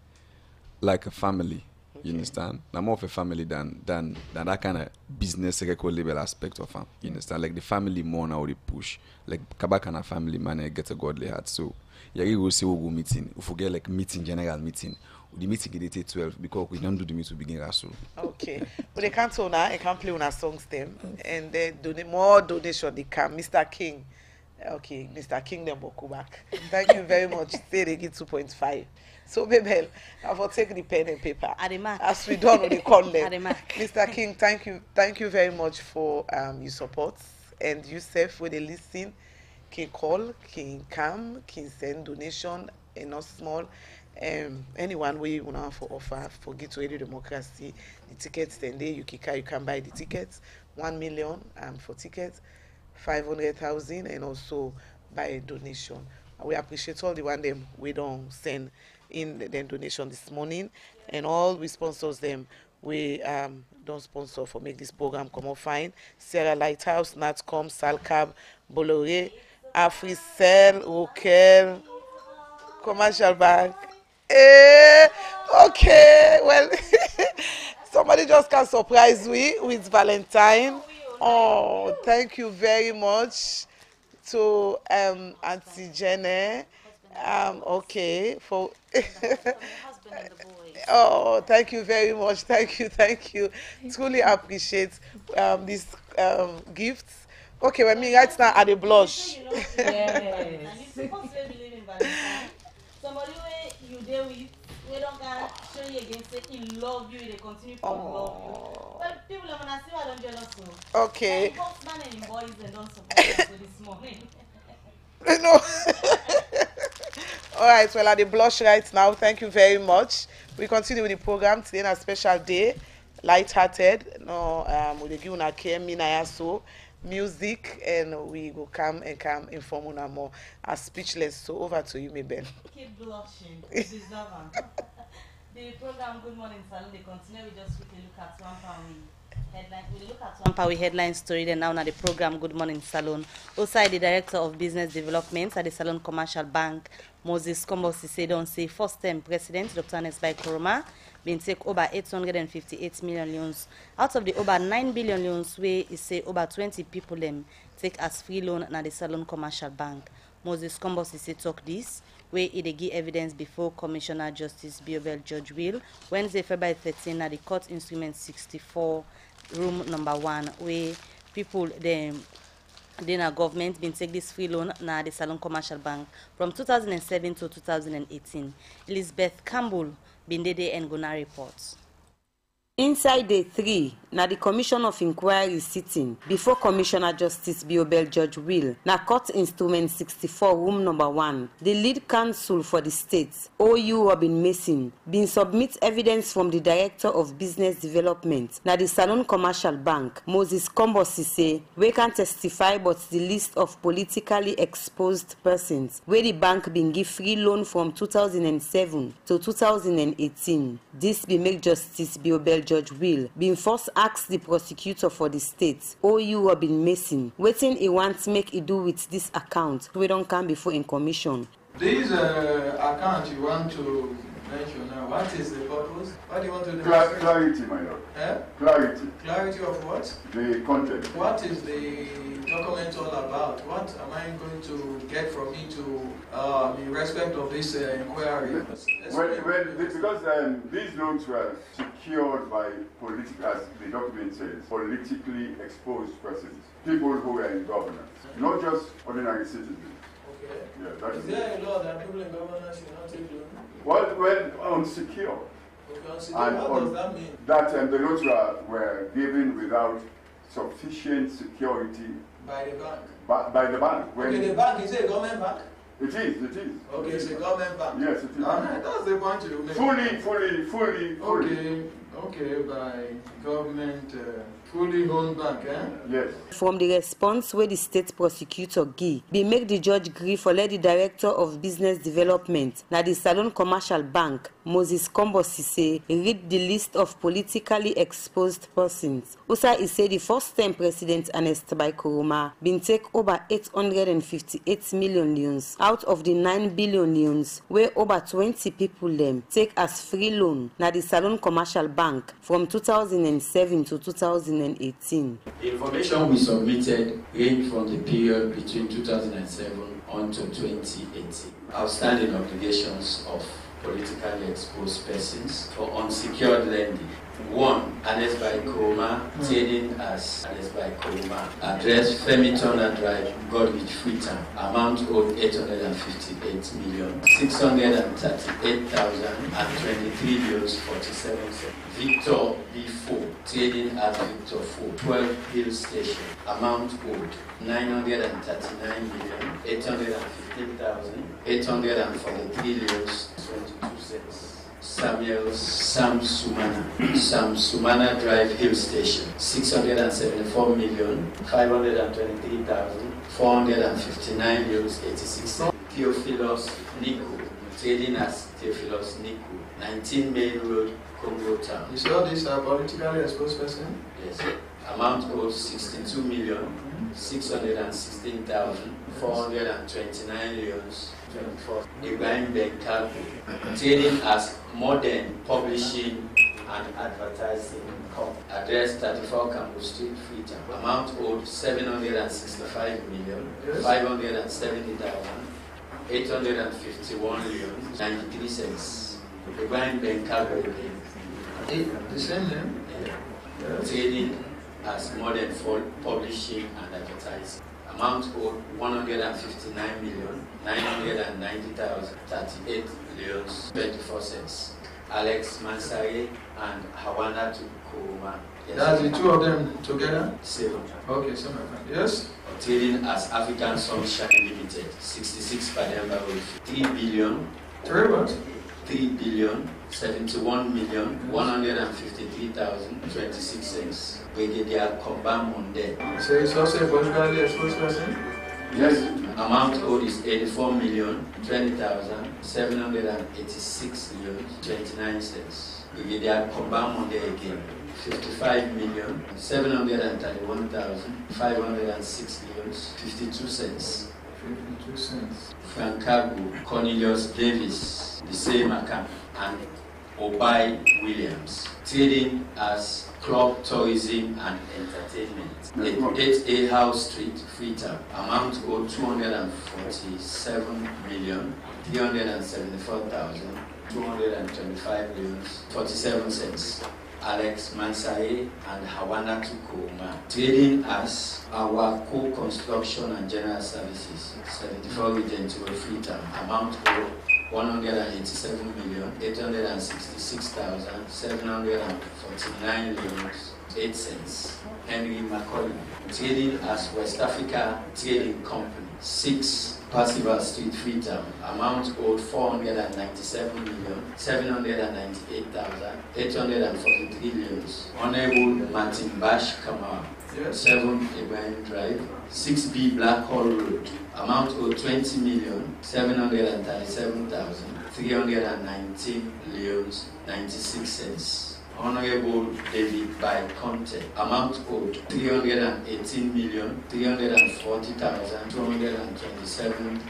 [SPEAKER 19] like a family. You understand? I'm more of a family than that kind of business record label aspect of them. You understand? Like the family more now they push. Like Kabaka and a family man get a godly heart. So yeah, you will see we go meeting. We forget like meeting, general meeting. the meeting get 12 because we don't do the meeting to begin Rasul.
[SPEAKER 1] Okay. But they can't own I can't play on our songs them. And then more donation they can. Mr. King. Okay, Mr. King then will go back. Thank you very much. Say they get 2.5. So Bebel, I will take the pen and paper. As we done on the call them. Mr. King, thank you very much for your support. And yourself when they listen, can call, can come, can send donation and not small. Anyone we want for offer for Get to Radio Democracy, the tickets 10 day you can buy the tickets, 1 million for tickets, 500,000 and also buy a donation. We appreciate all the one them we don't send in the donation this morning, and all we sponsors them we don't sponsor for make this program come out fine. Sarah Lighthouse, Natcom, Salcab, Bolloré, Africell, Roquel, Commercial Bank. Okay, well, somebody just can surprise me with Valentine. Oh, thank you very much to Auntie Jenny. Okay, for oh, thank you very much. Thank you. Truly appreciate these gifts. Okay, when me right now at the blush.
[SPEAKER 2] Yes. Somebody you there with, we don't can show you again, say he love you, they continue to love you. Well, people are gonna see why don't jealous so.
[SPEAKER 1] Okay.
[SPEAKER 2] And Boxman and his boys and don't support us this morning.
[SPEAKER 1] No. All right, well, at the blush right now, thank you very much. We continue with the program today on a special day, light-hearted. No, we give una care, mina so. Music, and we will come inform una more as speechless. So over to you, Mabel.
[SPEAKER 2] Keep blushing. You deserve it. The program Good Morning Salone, they continue. We just quickly look at one headline. We look at one power headline story. Then now na the program Good Morning Salone. Also, the director of business development at the Salone Commercial Bank, Moses Kombosi, said on say first-time president Dr. Nesbai Koroma been take over 858 million loans. Out of the over 9 billion loans, where he say over 20 people them take as free loan na the Salone Commercial Bank. Moses Kombosi say talk this, where he give evidence before Commissioner Justice Biobel Judge Will, Wednesday, February 13, at the Court Instrument 64, room number 1, where people then our government been take this free loan na the Salone Commercial Bank from 2007 to 2018. Elizabeth Campbell been there and gonna report.
[SPEAKER 3] Inside day 3, na the Commission of Inquiry sitting before Commissioner Justice Biobel Judge Will, na Court Instrument 64, room number 1. The lead counsel for the state, OU Robin Mason, been submit evidence from the Director of Business Development, na the Salone Commercial Bank, Moses Kombosi say, we can testify but the list of politically exposed persons where the bank been give free loan from 2007 to 2018. This be make Justice Biobel Judge Will been first asked the prosecutor for the state, OU Robin Mason, waiting he wants make he do with this account. We don't come before in commission.
[SPEAKER 6] This account you want to mention now, what is the purpose? What do you want to do?
[SPEAKER 23] Clarity, my lord. Clarity.
[SPEAKER 6] Clarity of what?
[SPEAKER 23] The content.
[SPEAKER 6] What is the document all about? What am I going to get from it to in respect of this inquiry?
[SPEAKER 23] Because these loans were secured by political, as the document says, politically exposed persons, people who were in governance, not just ordinary citizens.
[SPEAKER 6] Okay.
[SPEAKER 23] Yeah, that
[SPEAKER 6] is there a law that people in governance should not take loans?
[SPEAKER 23] Well, unsecure.
[SPEAKER 6] Okay, unsecure. What does that mean?
[SPEAKER 23] That the loans were given without sufficient security.
[SPEAKER 6] By the bank?
[SPEAKER 23] By the bank.
[SPEAKER 6] Okay, the bank, is it a government bank?
[SPEAKER 23] It is.
[SPEAKER 6] Okay, it's a government bank?
[SPEAKER 23] Yes, it is.
[SPEAKER 6] That's the point you make.
[SPEAKER 23] Fully.
[SPEAKER 6] Okay, by government, fully owned bank, eh?
[SPEAKER 23] Yes.
[SPEAKER 3] From the response where the state prosecutor give, they make the judge agree for let the Director of Business Development, na the Salone Commercial Bank, Moses Kombosi say, read the list of politically exposed persons. Also, he said the first-time President Nesbai Koroma been take over 858 million loans out of the 9 billion loans, where over 20 people them take as free loan, na the Salone Commercial Bank from 2007 to 2018.
[SPEAKER 24] The information we submitted ranged from the period between 2007 on to 2018. Outstanding obligations of politically exposed persons for unsecured lending. 1. Arrest by Kuruma, trading as arrest by Kuruma. Address Femi Turner Drive, Godwich, Freetown. Amount owed 858,638,023 euros 47 cents. Victor B4, trading as Victor 4, 12 Hill Station. Amount owed 939,815,843 euros 22 cents. Samuel Sam Sumana Drive Hill Station, 674,523,459 euros 86 cents. Theophilus Nico, trading as Theophilus Nico, 19 Main Road, Congo Town.
[SPEAKER 6] You see all these are politically exposed persons?
[SPEAKER 24] Yes. Amount owed 62,616,429 euros 24. Ibrahim Benkaku, trading as Modern Publishing and Advertising Company. Address 34 Campbell Street, Freetown. Amount owed 765,570,851 euros 93 cents. Ibrahim Benkaku again.
[SPEAKER 6] The same name?
[SPEAKER 24] Yeah. Trading as Modern Publishing and Advertising. Amount owed 159,990,038 euros 24 cents. Alex Mansare and Hawana Kuruma. Yes.
[SPEAKER 6] That's the two of them together?
[SPEAKER 24] 7.
[SPEAKER 6] Okay, 7. Yes.
[SPEAKER 24] Trading as African Sunshine Limited, 66 Pademba Road, 3 billion.
[SPEAKER 6] 3 what?
[SPEAKER 24] 3,71,153,026 cents. Brigadier Komba Monde.
[SPEAKER 6] So it's also a politically exposed person?
[SPEAKER 24] Yes. Amount owed is 84,020,786 euros 29 cents. Brigadier Komba Monde again. 55,731,506 euros 52 cents.
[SPEAKER 6] 52 cents.
[SPEAKER 24] Francago Cornelius Davis, the same account, and Obai Williams, trading as Club Tourism and Entertainment, 8A House Street, Freetown. Amount owed 247,374,225 euros 47 cents. Alex Mansaye and Hawana Kuruma, trading as Awako Construction and General Services, 74 Regent Freetown. Amount owed 187,866,749 euros 8 cents. Henry Macaulay, trading as West Africa Trading Company, 6 Percival Street, Freetown. Amount owed 497,798,843 euros. Honorable Martin Bash Kamara, 7 Ibrahim Drive, 6B Blackhall Road. Amount owed 20,737,319 euros 96 cents. Honorable David by Conte, amount owed 318,340,227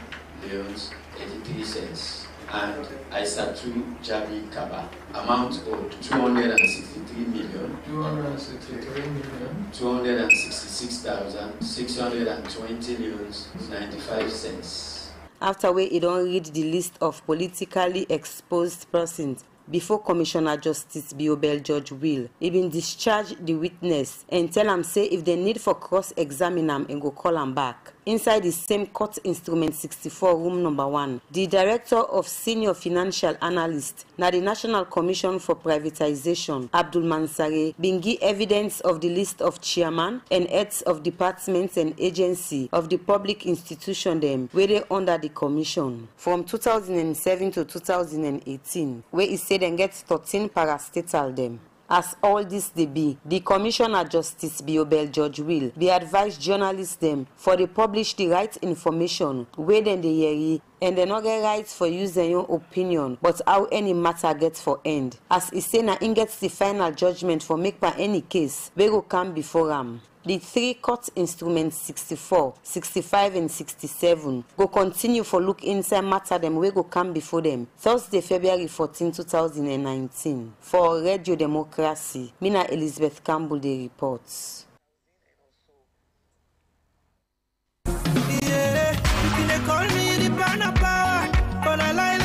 [SPEAKER 24] euros 83 cents. And Aisatu Jabi Kaba, amount owed 266,620 euros 95 cents.
[SPEAKER 3] After we don't read the list of politically exposed persons before Commissioner Justice Biobel Judge Will, he been discharge the witness and tell him say if they need for cross-examine him and go call him back. Inside the same court instrument 64 room number 1, the director of senior financial analyst na the National Commission for Privatization, Abdul Mansare, been give evidence of the list of chairman and heads of departments and agency of the public institution them where they under the commission from 2007 to 2018, where he said and get 13 parastatal them. As all this they be, the Commissioner Justice Biobel Judge Will be advised journalists them for they publish the right information where then they hear and they not get rights for use their own opinion, but how any matter gets for end. As he say na in gets the final judgment for make by any case, we go come before him. The 3 court instruments 64, 65 and 67 go continue for look inside matter them we go come before them. Thursday, February 14, 2019. For Radio Democracy, Mina Elizabeth Campbell the reports.
[SPEAKER 20] Yeah, you can call me the banner power, but I lie.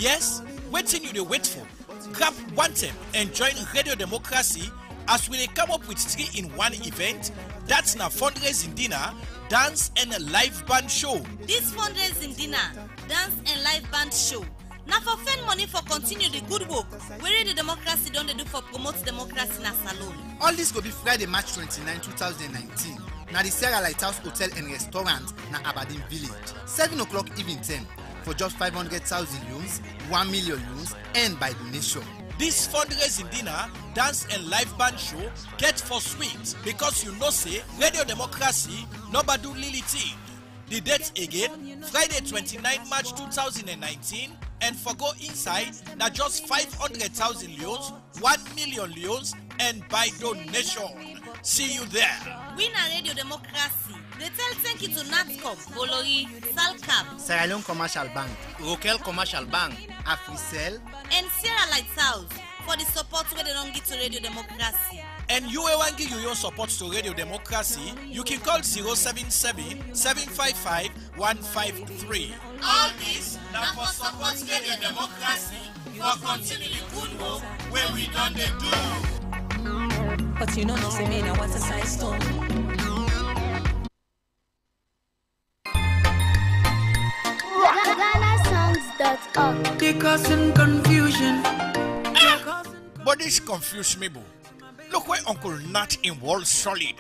[SPEAKER 7] Yes, waiting you dey wait for. Grab one time and join Radio Democracy as we dey come up with 3-in-1 event. That's na fundraising dinner, dance and a live band show.
[SPEAKER 2] This fundraising dinner, dance and live band show. Now for fund money for continue the good work where Radio Democracy don't they do for promote democracy na Salone.
[SPEAKER 8] All this will be Friday, March 29, 2019. Now the Sierra Lighthouse Hotel and Restaurant na Aberdeen Village. 7 o'clock evening 10 for just 500,000 rooms, 1 million rooms, and by donation.
[SPEAKER 7] This fundraising dinner, dance and live band show get for sweet because you know say Radio Democracy nobody do lily thing. The date again, Friday 29 March 2019, and for go inside, now just 500,000 leons, 1 million leons, and by donation. See you there.
[SPEAKER 2] We na Radio Democracy. They tell thank you to Natcom, Bolori, Salcab,
[SPEAKER 8] Sierra Leone Commercial Bank, Rokel Commercial Bank, Africell,
[SPEAKER 2] and Sierra Lighthouse for the support where they don't give to Radio Democracy.
[SPEAKER 7] And you want give your support to Radio Democracy, you can call 077-755-153. All this now for support Radio Democracy for continue the good work where we done the do.
[SPEAKER 21] But you know no say me now what's a size stone.
[SPEAKER 20] GhanaSongs.org. They causing confusion.
[SPEAKER 7] But this confuse me, boo. Look where Uncle Nat in wall solid.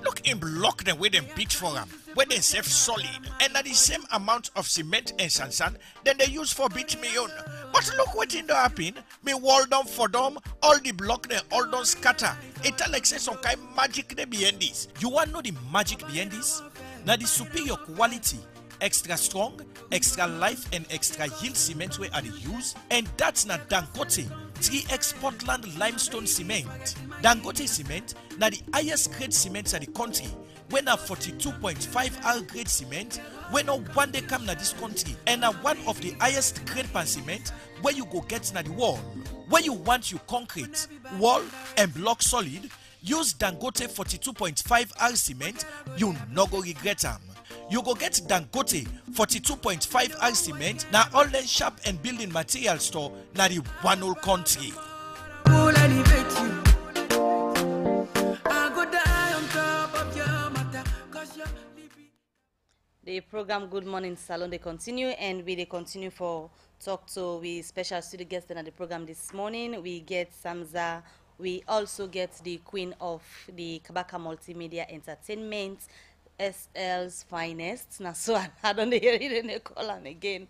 [SPEAKER 7] Look him block them with them beat for him, where they save solid. And at the same amount of cement and sand then they use for beat me on. But look what in the happen. Me wall down for them, all the block they all don't scatter. It like say some kind magic they behind this. You want to know the magic behind this? Now the superior quality, extra strong, extra life and extra yield cement where are they use, and that's not Dangote 3X Portland limestone cement. Dangote cement na the highest grade cement in the country. When a 42.5 R grade cement, when no one day come na this country, and a one of the highest grade pan cement where you go get na the wall. Where you want you concrete, wall and block solid, use Dangote 42.5 R cement, you no go regret them. You go get Dangote 42.5 R cement na online shop and building material store na the one whole country.
[SPEAKER 2] The program Good Morning Salone they continue, and we continue for talk to we special studio guest at the program this morning. We get Samza. We also get the queen of the Kabaka Multimedia Entertainment, SL's finest. Now, so I don't hear it in the call again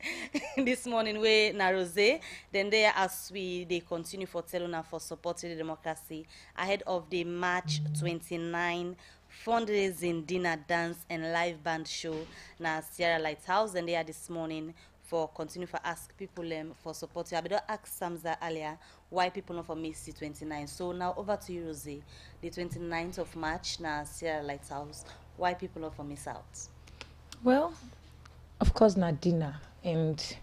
[SPEAKER 2] this morning. We na Rose. Then there, as they continue for telling for supporting the democracy ahead of the March 29 fundraising dinner, dance, and live band show na Sierra Lighthouse. And they are this morning for continue for ask people for support. I don't ask Samza earlier why people not for miss the 29. So now over to you, Rose. The 29th of March na Sierra Lighthouse. Why people not for miss out?
[SPEAKER 18] Well, of course not dinner, and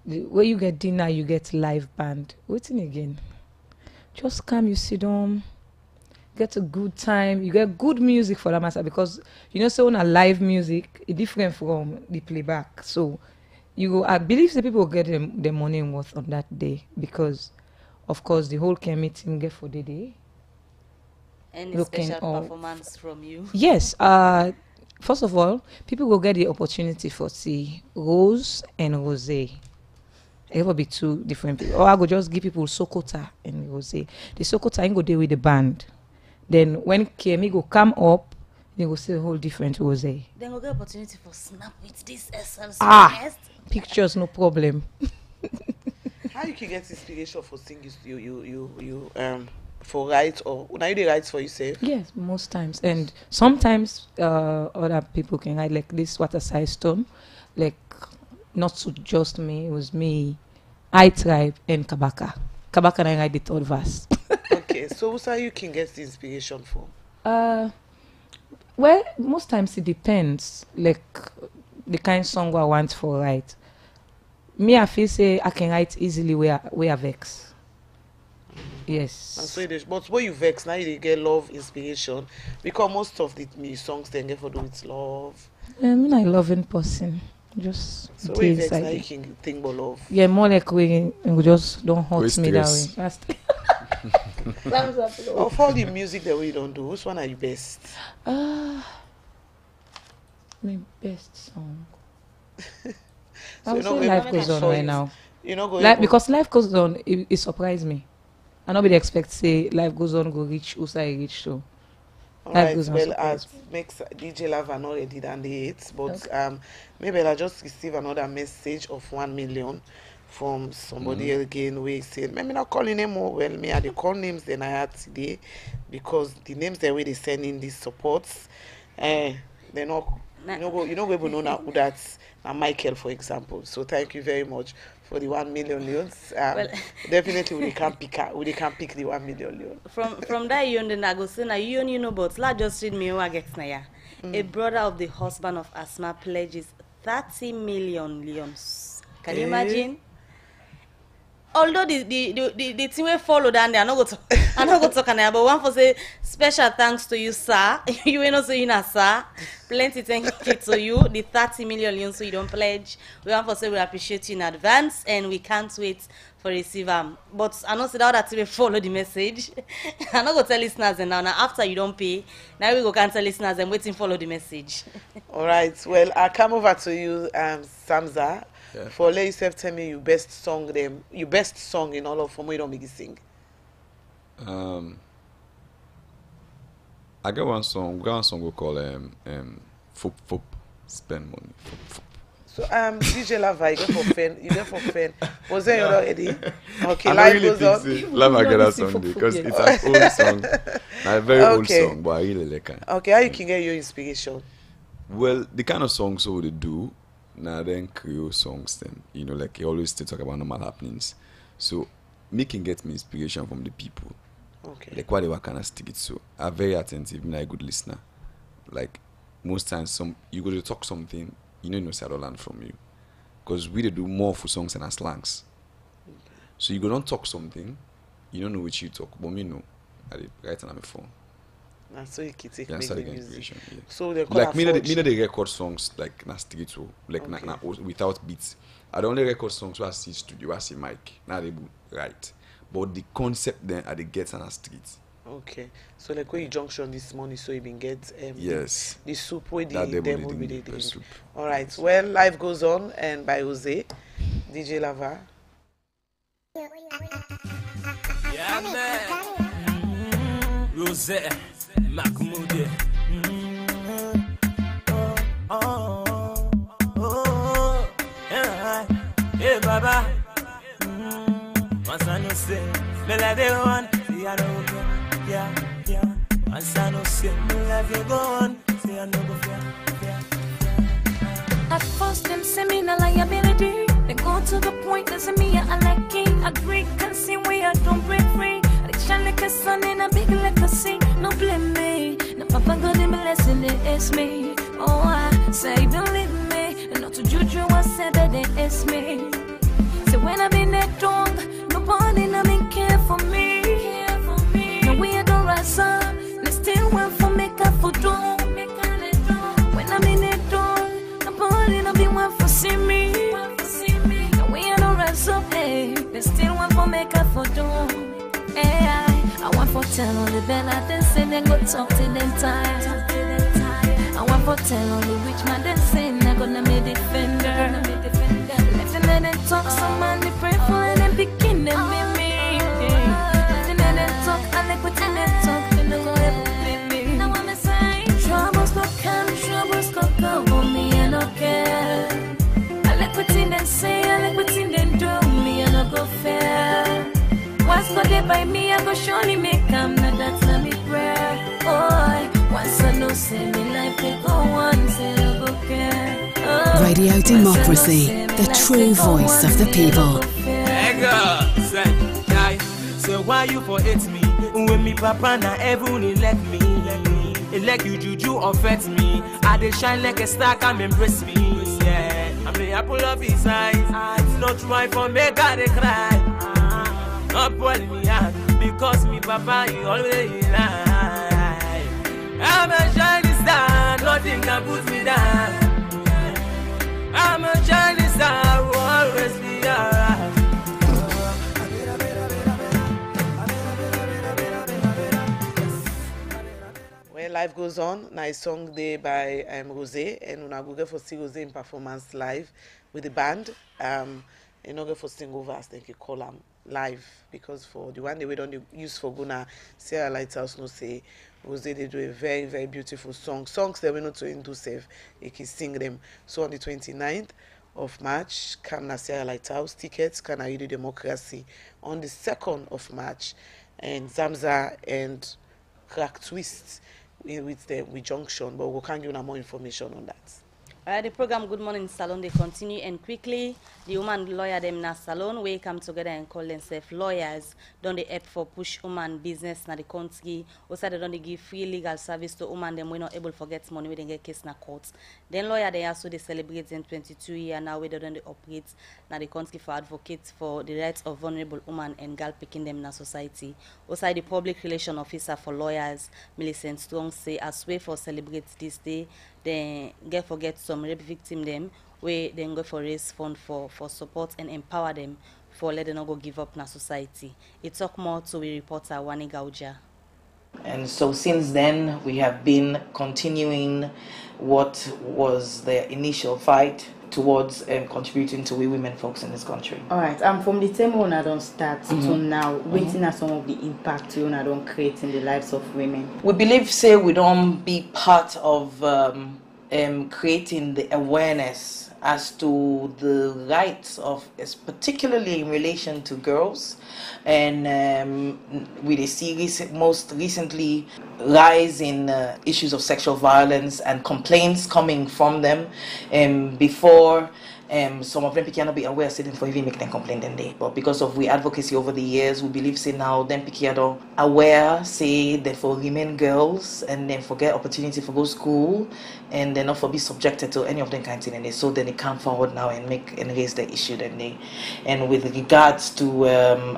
[SPEAKER 18] where you get dinner, you get live band. Waiting again. Just come, you sit down, get a good time. You get good music for that matter, because you know, so on a live music, it's different from the playback. So you go. I believe the people will get the money worth on that day, because, of course, the whole committee get for the day.
[SPEAKER 2] Any special performance from you?
[SPEAKER 18] Yes. First of all, people will get the opportunity for see Rose and Rosé. It will be two different people. Or I go just give people Sokota and Rosé. The Sokota ain't go there with the band. Then when Kemi go come up, they go see a whole different Rosé.
[SPEAKER 2] Then we'll get opportunity for snap with this SL's
[SPEAKER 18] pictures, no problem.
[SPEAKER 1] How you can get inspiration for singing? You for write, or now you dey write for yourself?
[SPEAKER 18] Yes, most times, and sometimes other people can write, like this Water Size Stone, like not so just me, it was me, I Tribe, and Kabaka. Kabaka and I write the third verse.
[SPEAKER 1] Okay, so what's how you can get the inspiration from?
[SPEAKER 18] Well, most times it depends, like the kind of song I want for write. Me, I feel say I can write easily where I vex. Yes.
[SPEAKER 1] And so it is, but when you vex, now you get love inspiration, because most of the songs they get for do with love.
[SPEAKER 18] I'm a loving person. Just
[SPEAKER 1] so
[SPEAKER 18] dey
[SPEAKER 1] we vex
[SPEAKER 18] inside
[SPEAKER 1] na you
[SPEAKER 18] it.
[SPEAKER 1] can think about love.
[SPEAKER 18] Yeah, more like we just don't hurt
[SPEAKER 19] We
[SPEAKER 18] me that way.
[SPEAKER 19] stress.
[SPEAKER 1] Of all the music that we don't do, which one are you best?
[SPEAKER 18] My best song.
[SPEAKER 1] So
[SPEAKER 18] I would
[SPEAKER 1] you're not
[SPEAKER 18] say
[SPEAKER 1] going
[SPEAKER 18] life
[SPEAKER 1] to
[SPEAKER 18] goes on
[SPEAKER 1] choice.
[SPEAKER 18] right now.
[SPEAKER 1] You're not going
[SPEAKER 18] Like,
[SPEAKER 1] to-
[SPEAKER 18] because life goes on, it surprised me. I nobody expect say life goes on go reach Usa reach so.
[SPEAKER 1] All
[SPEAKER 18] Life
[SPEAKER 1] right,
[SPEAKER 18] goes on
[SPEAKER 1] well,
[SPEAKER 18] surprise
[SPEAKER 1] as makes DJ Lava not already done the 8, but maybe I just receive another message of 1 million from somebody again. We said, maybe not calling him more. Well, me, I the call names then I had today because the names that way they send in these supports, they're not. You know, we know now who that's Michael, for example. So thank you very much for the 1 million leons.
[SPEAKER 2] Well,
[SPEAKER 1] definitely we can't pick the 1 million leon.
[SPEAKER 2] From that you then I go say na you know, but la just read me what gets na ya. A brother of the husband of Asma pledges 30 million leons. Can you imagine? Although the thing we follow down there, I not go talk now, but one for say special thanks to you, sir. You ain't also in a sir. Plenty thank you to you. The 30 million leons so you don't pledge. We want for say we appreciate you in advance and we can't wait for receive But I know say that we follow the message. I not go tell listeners and now after you don't pay, now we go can tell listeners and waiting follow the message.
[SPEAKER 1] All right. Well, I come over to you, Samza. Yeah. For let yourself tell me your best song in all of them. We don't make you sing.
[SPEAKER 19] I got one song we call Fop Fop Spend Money. Fop Fop.
[SPEAKER 1] So DJ Lava, you there for fan. Was there already? Okay,
[SPEAKER 19] I
[SPEAKER 1] life
[SPEAKER 19] really
[SPEAKER 1] goes
[SPEAKER 19] think
[SPEAKER 1] on.
[SPEAKER 19] Lava get that song because it's an old song. A very old song, but I really like it.
[SPEAKER 1] Okay, how you can get your inspiration?
[SPEAKER 19] Well, the kind of songs so they do now then Creole songs then, you know, like you always still talk about normal happenings. So me can get me inspiration from the people.
[SPEAKER 1] Okay.
[SPEAKER 19] Like what they were kind of stick it so. I'm very attentive, I'm a good listener. Like most times you go to talk something, you know say I don't learn from you. Because we do more for songs and slangs. Okay. So you go don't talk something, you don't know which you talk, but me know. I write on my phone.
[SPEAKER 1] And so you can take
[SPEAKER 19] make
[SPEAKER 1] the
[SPEAKER 19] music. Yeah.
[SPEAKER 1] So they
[SPEAKER 19] like me they record songs like na stick like without beats. I don't only record songs where I see studio, I see mic. Now they right. But the concept then are the get and a street.
[SPEAKER 1] Okay. So like when you junction this morning so you been get
[SPEAKER 19] yes.
[SPEAKER 1] the soup where the
[SPEAKER 19] devil
[SPEAKER 1] with the drink.
[SPEAKER 19] Soup.
[SPEAKER 1] All right. Yes. Well, life goes on and by Jose, DJ Lava.
[SPEAKER 10] Yeah, man. Rosette. Mahmoud. Hey, Baba. Once I know say, me like the one. See I know go, yeah. Once I know say, me like you go on. See I know go, yeah.
[SPEAKER 21] At first them say me no liability. They go to the point that say me I like it. I agree, can see where I don't break free. Shine like a sun in a big like a sea. No blame me. No papa God in blessing it's me. Oh I say believe me. And not to juju I said that it's me. So when I been that wrong, nobody no mean care for me. No we are don't rise up. They still want for make up for do. When I been that wrong, nobody no be want for see me. No we are don't rise up. Hey, they still want for make up for do. I want for tell all the bella then say they go talk to them time. I want for tell all the rich man then say I gonna be defender. Let them talk some man they pray for and then begin them be me. Let them talk and they put in them talk they no go ever be me. Now I'm saying troubles go come, troubles go go me I don't care. I like what them say, I like what them do me I don't go fair. Once go there by me, I go surely make them. Now that's not me prayer. Oh, once I know say me life they go on, say I go care. Oh,
[SPEAKER 22] Radio Democracy, the true voice of the people.
[SPEAKER 10] Hey girl, say, guy, so why you for hate me? When me papa na heaven elect me. Elect you juju affect me. I dey shine like a star, come embrace me. Yeah, I'm the apple of his eyes. Not try for me, gotta cry. Not pull me out because me papa he always lie. I'm a shining star, nothing can put me down. I'm a
[SPEAKER 1] Life Goes On. Nice song there by Rosé, and una go get for see Rosé in performance live with the band. You know, get for single verse, then you call them live, because for the one they don't use for Guna, Sarah Lighthouse no say Rosé they do a very, very beautiful songs that we know to do save, they can sing them. So on the 29th of March, come na Sarah Lighthouse, tickets can I do democracy on the 2nd of March, and Zamza and Crack Twist with Junction, but we can't give you more information on that.
[SPEAKER 2] The program Good Morning Salone, they continue, and quickly the woman lawyer them na salon we come together and call themselves lawyers. Don't they help for push woman business na the country? Also they don't they give free legal service to woman them we not able to get money we they get case na court. Then lawyer they also they celebrate in 22 years now we don't they operate na the country for advocates for the rights of vulnerable women and girl picking them na society. Also the public relation officer for lawyers Millicent Strong say as way for celebrate this day, then get some rape victim them where then go for raise fund for support and empower them for let them not go give up na society. It talk more to we reporter Wani Gauja.
[SPEAKER 11] And so since then we have been continuing what was the initial fight towards contributing to we women folks in this country.
[SPEAKER 13] All right, from the time when I don't start to now, waiting at some of the impact when I don't create in the lives of women.
[SPEAKER 11] We believe say we don't be part of creating the awareness as to the rights of, particularly in relation to girls, and with a series most recently rise in issues of sexual violence and complaints coming from them before. Some of them cannot be aware sitting for even making them complain then they. But because of we advocacy over the years, we believe say now them are aware say that for remain girls and then forget opportunity for go school and then not for be subjected to any of them kinds of things. So then they come forward now and make and raise the issue then they. And with regards to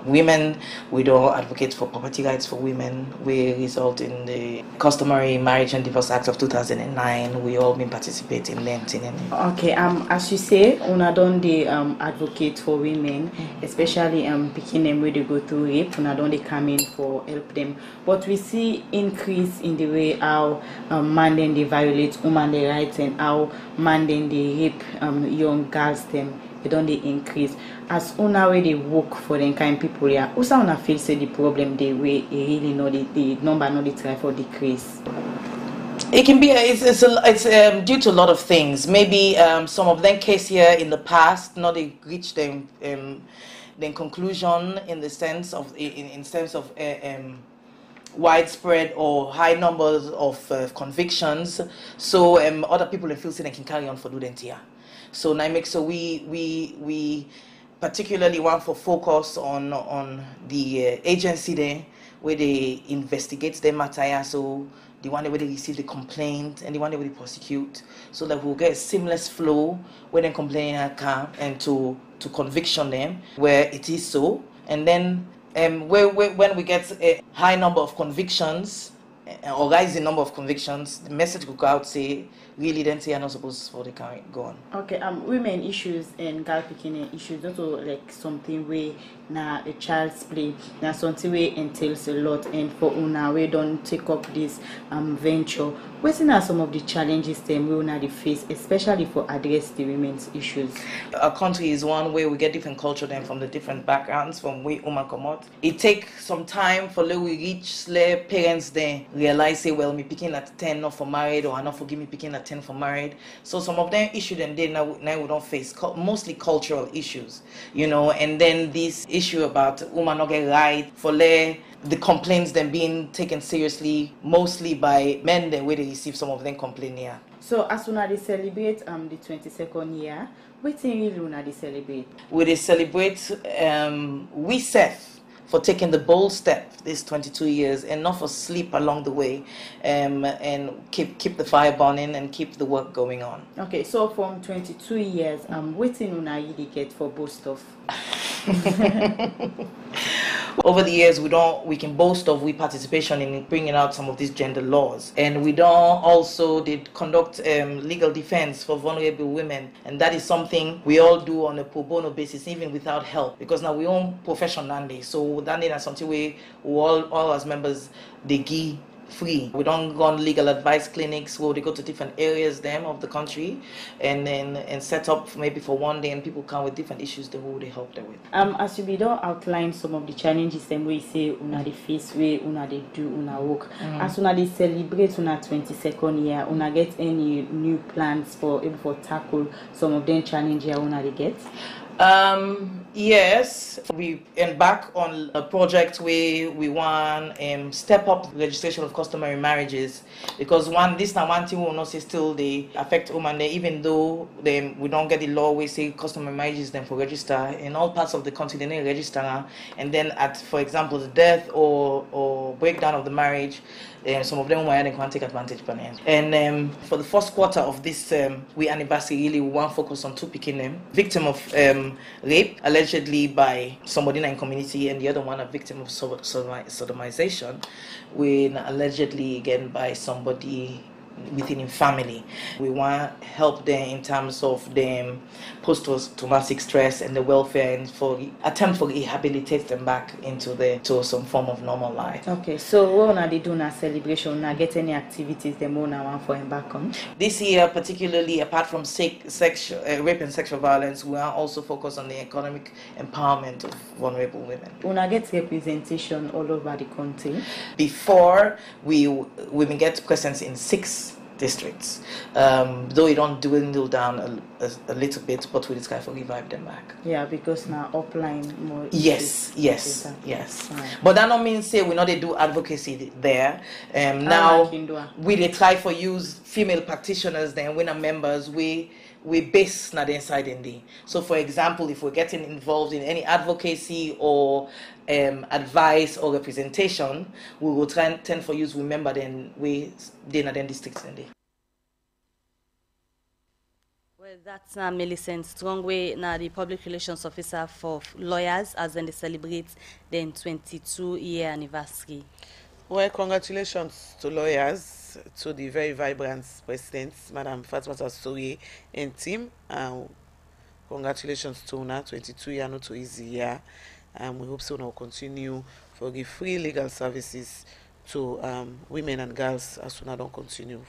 [SPEAKER 11] women, we don't advocate for property rights for women. We result in the customary Marriage and Divorce Act of 2009. We all been participating in them.
[SPEAKER 13] Okay, as you say, una don dey advocate for women, especially picking them where they go through rape. Una don dey come in for help them, but we see increase in the way how man then they violate woman their rights and how man then they rape young girls them. They don't they increase as una way they work for the kind people here. Also una feel say the problem they way really know the number not they try for decrease.
[SPEAKER 11] It can be it's due to a lot of things. Maybe some of them case here in the past not they reach them conclusion in the sense of widespread or high numbers of convictions. So other people feel say they can carry on for doing here. So now make so we particularly want for focus on the agency there where they investigate the matter. So the one where they receive the complaint and the one where they prosecute, so that we'll get a seamless flow when they complain and to conviction them where it is so. And then when we get a high number of convictions or rising number of convictions, the message will go out say really then say are not supposed for the carry go on.
[SPEAKER 13] Okay, women issues and girl picking issues not like something where na a child's play, na something where entails a lot, and for una we don't take up this venture. What are some of the challenges them we una face, especially for address the women's issues?
[SPEAKER 11] Our country is one where we get different culture then from the different backgrounds from where women come out. It takes some time for we reach parents then realize say well me picking at 10 not for married or not forgive me picking at 10 for married. So some of them issue them now we don't face mostly cultural issues, you know, and then this issue about women not get right for the complaints then being taken seriously mostly by men then where they receive some of them complain here.
[SPEAKER 13] So as soon as they celebrate the 22nd year, what thing really una they celebrate?
[SPEAKER 11] We they celebrate we self for taking the bold step this 22 years and not for sleep along the way, and keep the fire burning and keep the work going on.
[SPEAKER 13] Okay, so from 22 years, waiting una you get for both of.
[SPEAKER 11] Over the years, we can boast of we participation in bringing out some of these gender laws, and we don't also did conduct legal defense for vulnerable women, and that is something we all do on a pro bono basis, even without help, because now we own profession Nandi, so that is something we all as members they give free. We don't run legal advice clinics where they go to different areas of the country and set up maybe for one day and people come with different issues they will help them with.
[SPEAKER 13] As you be don't outline some of the challenges them we say una the face way una they do una work. As una they celebrate una 22nd year, una get any new plans for tackle some of them challenges una they get?
[SPEAKER 11] Yes, we embark on a project where we want step up registration of customary marriages, because this now one thing we will not say still they affect women, even though we don't get the law we say customary marriages them for register in all parts of the country they need register, and then at, for example, the death or breakdown of the marriage, some of them why they can't take advantage of it. And for the first quarter of this we anniversary, really we want to focus on two picking them victim of rape allegedly by somebody in the community, and the other one a victim of sodomization, when allegedly again by somebody within a family. We want to help them in terms of them post-traumatic stress and the welfare, and for attempt to rehabilitate them back to some form of normal life.
[SPEAKER 13] Okay, so what are they doing a celebration? Now get any activities them want for back on?
[SPEAKER 11] This year, particularly apart from rape and sexual violence, we are also focused on the economic empowerment of vulnerable women.
[SPEAKER 13] Una get representation all over the country.
[SPEAKER 11] Before we get presence in 6 districts, though we don't dwindle down a little bit, but we try to revive them back.
[SPEAKER 13] Yeah, because now upline more.
[SPEAKER 11] Yes. But that don't mean say we know they do advocacy there. Now we try for use female practitioners then when are members we base not inside in the. So for example, if we're getting involved in any advocacy or advice or representation, we will tend for use remember then we then at districts in there.
[SPEAKER 2] Well, that's Millicent Strongway, now the public relations officer for lawyers, as then they celebrate the 22-year anniversary.
[SPEAKER 1] Well, congratulations to lawyers, to the very vibrant president, Madam Fatmata Soye and team. Congratulations to Una, 22 years, not too easy year. We hope so will continue for the free legal services to women and girls as soon as don't continue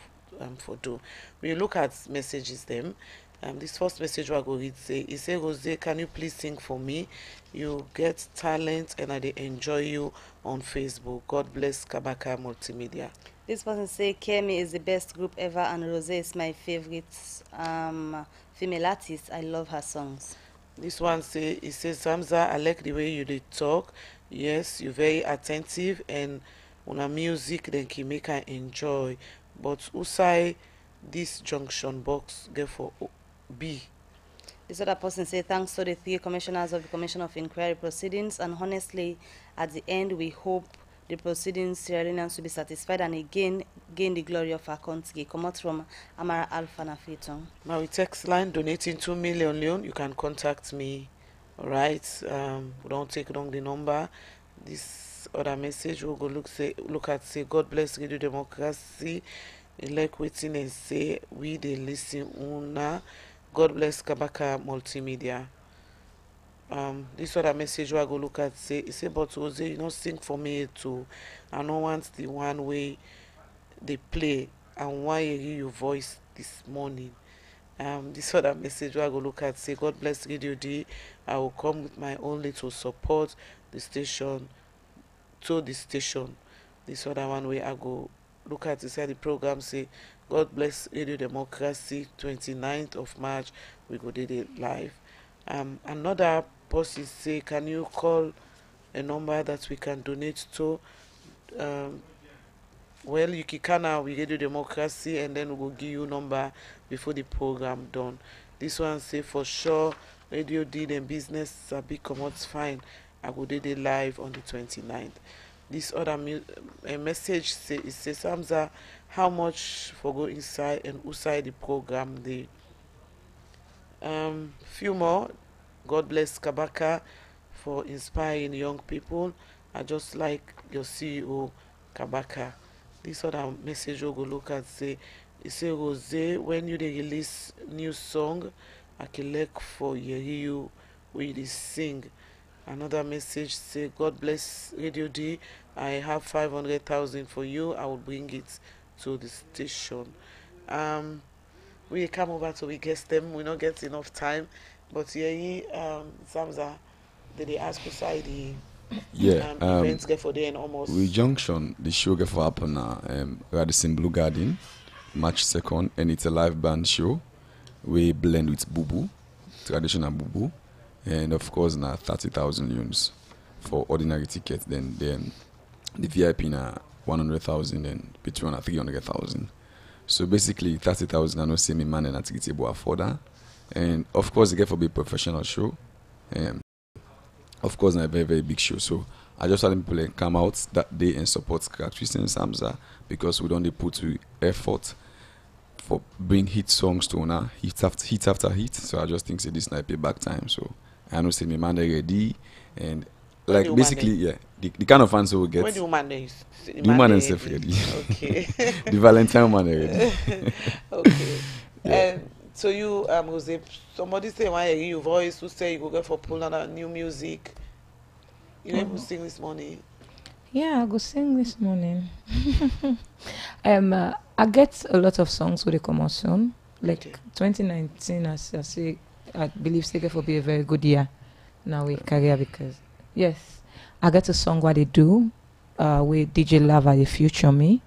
[SPEAKER 1] for do. We look at messages them. This first message we go read say, he say, Jose, can you please sing for me? You get talent and I enjoy you on Facebook. God bless Kabaka Multimedia.
[SPEAKER 2] This person say Kemi is the best group ever and Rose is my favorite female artist. I love her songs.
[SPEAKER 1] This one say, he says, Samza, I like the way you did talk. Yes, you're very attentive and una music then can make her enjoy. But Usai this junction box get for B.
[SPEAKER 2] This other person say thanks to the 3 commissioners of the Commission of Inquiry proceedings, and honestly at the end we hope the proceedings Sierra Leoneans will be satisfied and again gain the glory of our country. Come out from Amara Alpha Nafriton.
[SPEAKER 1] Now we text line donating 2 million leon. You can contact me. Alright. We don't take down the number. This other message we'll go look at say God bless Radio Democracy. Like waiting and say we they listen una. God bless Kabaka Multimedia. This other message I go look at say but Jose, you know, sing for me too. I don't want the one way they play and why you hear your voice this morning. This other message I go look at say God bless Radio D. I will come with my own little support the station to the station. This other one way I go look at inside the program say God bless Radio Democracy 29th of March we go did it live. Another person say can you call a number that we can donate to? Well, you can now we Radio Democracy and then we will give you number before the program done. This one say for sure Radio did and business a big commodity fine. I go did it live on the 29th. This other message say it says Samza, how much for go inside and outside the program the few more. God bless Kabaka for inspiring young people. I just like your CEO Kabaka. This other message we'll go look at say it say Jose, when you they release new song I can look for you we they sing. Another message say God bless Radio D. I have 500,000 for you. I will bring it to the station. We come over to we guess them. We not get enough time, but yeah, Samza, did they ask us the events get for day and almost
[SPEAKER 19] we junction the show get for happen Radisson Blue Garden, March 2nd, and it's a live band show. We blend with bubu, traditional bubu, and of course na 30,000 euros for ordinary tickets. Then the VIP na 100,000 and between 300,000. So basically 30,000 I know say me man and I ticket able afford that. And of course, it get for be professional show. Of course, a very, very big show. So I just want people to come out that day and support Christian Samza because we don't put effort for bring hit songs to now, hit after hit. So I just think say this might be back time. So I know say me man ready and like basically the kind of fans we get.
[SPEAKER 1] When the woman is
[SPEAKER 19] the woman and self ready.
[SPEAKER 1] Okay.
[SPEAKER 19] The Valentine man ready.
[SPEAKER 1] Okay. Yeah. So you Jose, somebody say why you hear your voice, who say you go get for pull on new music. You able to sing this morning?
[SPEAKER 18] Yeah, I go sing this morning. I get a lot of songs with the come out soon. Like 2019, as I say, I believe it's going to be a very good year now with career because yes, I get a song what they do with DJ Lava, the future me.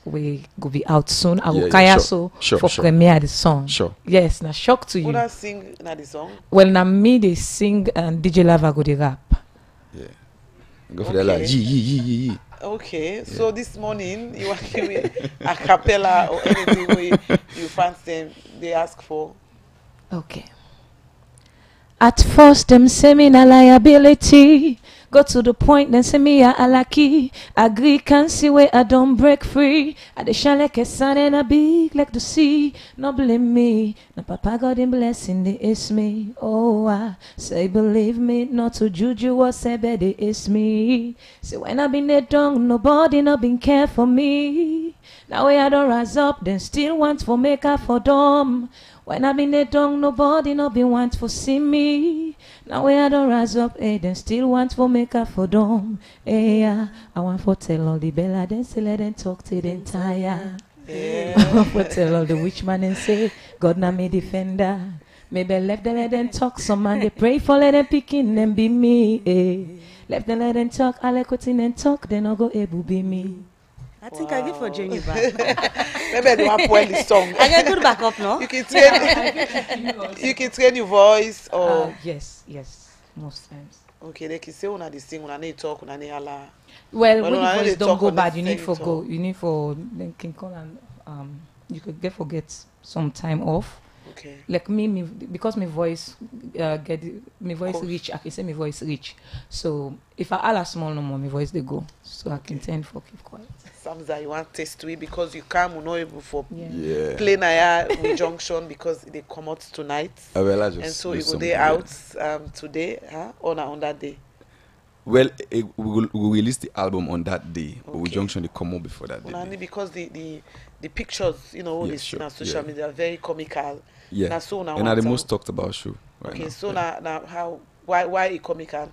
[SPEAKER 18] We go be out soon. I will kaya so for premiere the song.
[SPEAKER 19] Sure.
[SPEAKER 18] Yes, na shock to you.
[SPEAKER 1] Who that sing na the song?
[SPEAKER 18] Well, na me they sing and DJ Lava go the rap.
[SPEAKER 19] Yeah. Go for the like yee.
[SPEAKER 1] Okay, yeah. So this morning you want to with a cappella or anything where you fancy they ask for?
[SPEAKER 18] Okay. At first them say me na liability. Go to the point, then say me a lucky. Agree, can see where I don't break free. I dey shine like a sun and a big like the sea. No blame me, no papa God in blessing, they is me. Oh, I say believe me, not to juju or say better is me. Say when I been there down, nobody not been care for me. Now when I don't rise up, then still want for make up for them. When I been there down, nobody not been want for see me. Now when I don't rise up, then still want for make up for them. I want for tell all the bella, then say let them talk till them tire. I want for tell all the witch man and say, God na me defender. Maybe left them let them talk, some man they pray for let them pick in and be me. Left them let them talk, I like what in and talk, then I'll go able be me.
[SPEAKER 2] I think I give for Jenny back.
[SPEAKER 1] Maybe I do want to point the song.
[SPEAKER 2] I get good backup now.
[SPEAKER 1] You can train your voice or
[SPEAKER 18] yes, most times.
[SPEAKER 1] Okay, they can say when they sing, when they talk, when they holla.
[SPEAKER 18] Well, when your voice don't go bad, you need for then can call and you could get some time off.
[SPEAKER 1] Okay.
[SPEAKER 18] Like me because my voice reach, I can say my voice reach. So if I holla small no more, my voice they go. So I can tend for keep quiet.
[SPEAKER 1] Samza, you want test to it because you can't not able for play Naya with junction because they come out tonight. And so you go there out today, or on that day.
[SPEAKER 19] Well, we will release the album on that day, but we junction they come out before that day.
[SPEAKER 1] Only because the pictures, they see on social media are very comical.
[SPEAKER 19] Yeah.
[SPEAKER 1] Now, so now
[SPEAKER 19] and are the most talked about show right
[SPEAKER 1] okay,
[SPEAKER 19] now.
[SPEAKER 1] so now how why it comical?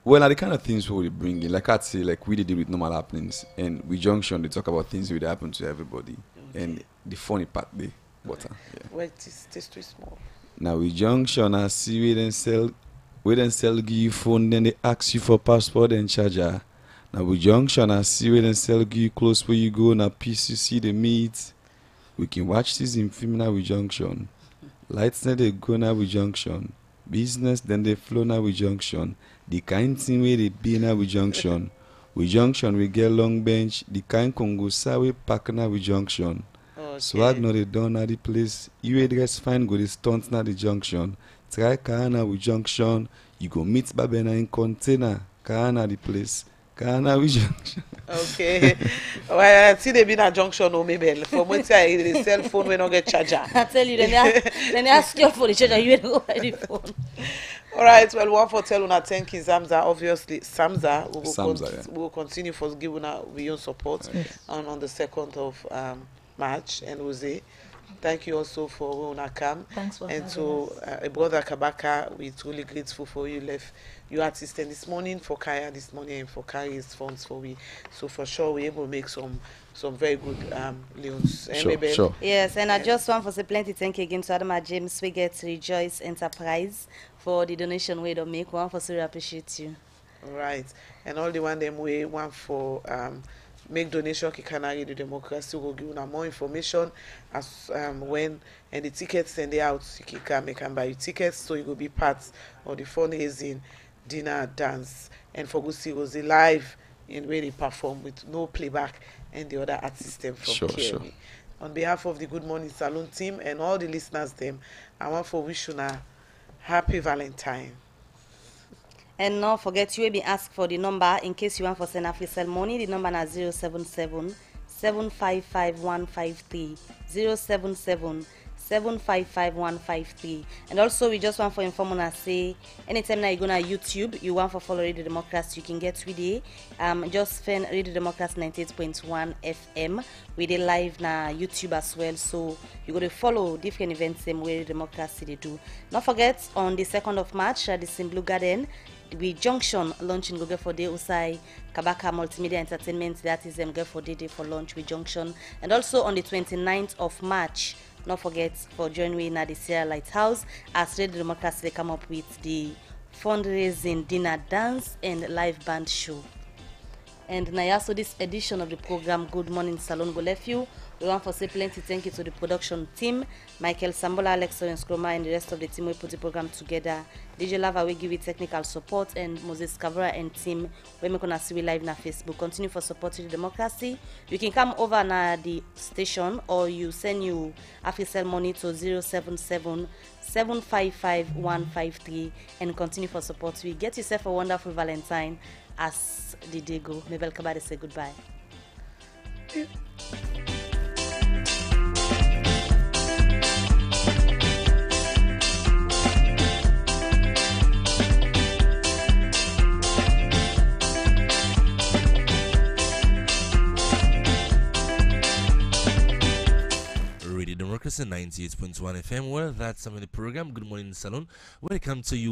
[SPEAKER 19] Well, now the kind of things we bring in, like I'd say, like we did it with normal happenings, and we junction they talk about things that happen to everybody, and the funny part they butter. Yeah.
[SPEAKER 1] Well, it's too small.
[SPEAKER 19] Now we junction, I see we then sell give you phone, then they ask you for passport and charger. Now we junction, I see we then sell give you close where you go, now PCC the meet. We can watch this in film now we junction. Lights then they go now we junction. Business then they flow now we junction. The kind thing where they be now we junction. We junction we get long bench. The kind Congo we pack now we junction. Okay. Swag no they done at the place. You dress fine go the stunt now the junction. Try car now we junction. You go meet Babena in container. Car now the place. Car now we junction.
[SPEAKER 1] Okay. Well, I see they been a junction or maybe from when say the cell phone we not get charger.
[SPEAKER 2] I tell you, then they ask you for the charger, you don't go the phone.
[SPEAKER 1] All right, well, one for tell una thank you, Samza. Obviously, Samza will continue for giving our beyond support on the 2nd of March, and Jose, Thank you also for Rona Kam.
[SPEAKER 5] Thanks for
[SPEAKER 1] and
[SPEAKER 5] having
[SPEAKER 1] to
[SPEAKER 5] us.
[SPEAKER 1] brother Kabaka, we're truly grateful for you left your assistant this morning for Kaya this morning and for carrying funds for we. So for sure we're able to make some very good loans.
[SPEAKER 19] Sure.
[SPEAKER 2] Yes, and I just want to say plenty thank you again to Adama James. We get Rejoice Enterprise for the donation we don't make. One for so appreciate you.
[SPEAKER 1] Right. And all the one them we want for make donation Kikanari the democracy will give you more information as when and the tickets send it out you can buy your tickets so you will be part of the fundraising dinner dance and for good see was live in where they perform with no playback and the other art system from
[SPEAKER 19] Sure.
[SPEAKER 1] On behalf of the Good Morning Salone team and all the listeners them, I want for wish you a happy Valentine.
[SPEAKER 2] And not forget you will be asked for the number in case you want for send AfriCell money. The number is 077 755 153 077 755 153. And also we just want for inform us say anytime now you go on YouTube you want for follow Radio Democracy you can get with it. Just find Radio Democracy 98.1 FM with it live na YouTube as well. So you got to follow different events same way Radio Democracy they do. Not forget on the 2nd of March at the Blue Garden we junction launching go for day Usai Kabaka Multimedia Entertainment that is go for day for launch with junction. And also on the 29th of March not forget for join me at the Sierra Lighthouse as Radio Democracy they come up with the fundraising dinner dance and live band show. And now also this edition of the program Good Morning Salone go left you. We want to say plenty thank you to the production team, Michael Sambola, Alex Skroma, and the rest of the team who put the program together. DJ Lava will give you technical support and Moses Cavara and team we make gonna see we live na Facebook. Continue for supporting the democracy. You can come over na the station or you send you AfriCell money to 077 755 153 and continue for support. We get yourself a wonderful Valentine as the day go. Mabel Kabade say goodbye.
[SPEAKER 9] Radio Democracy 98.1 FM. Well, that's some of the program. Good Morning Salone. Welcome to you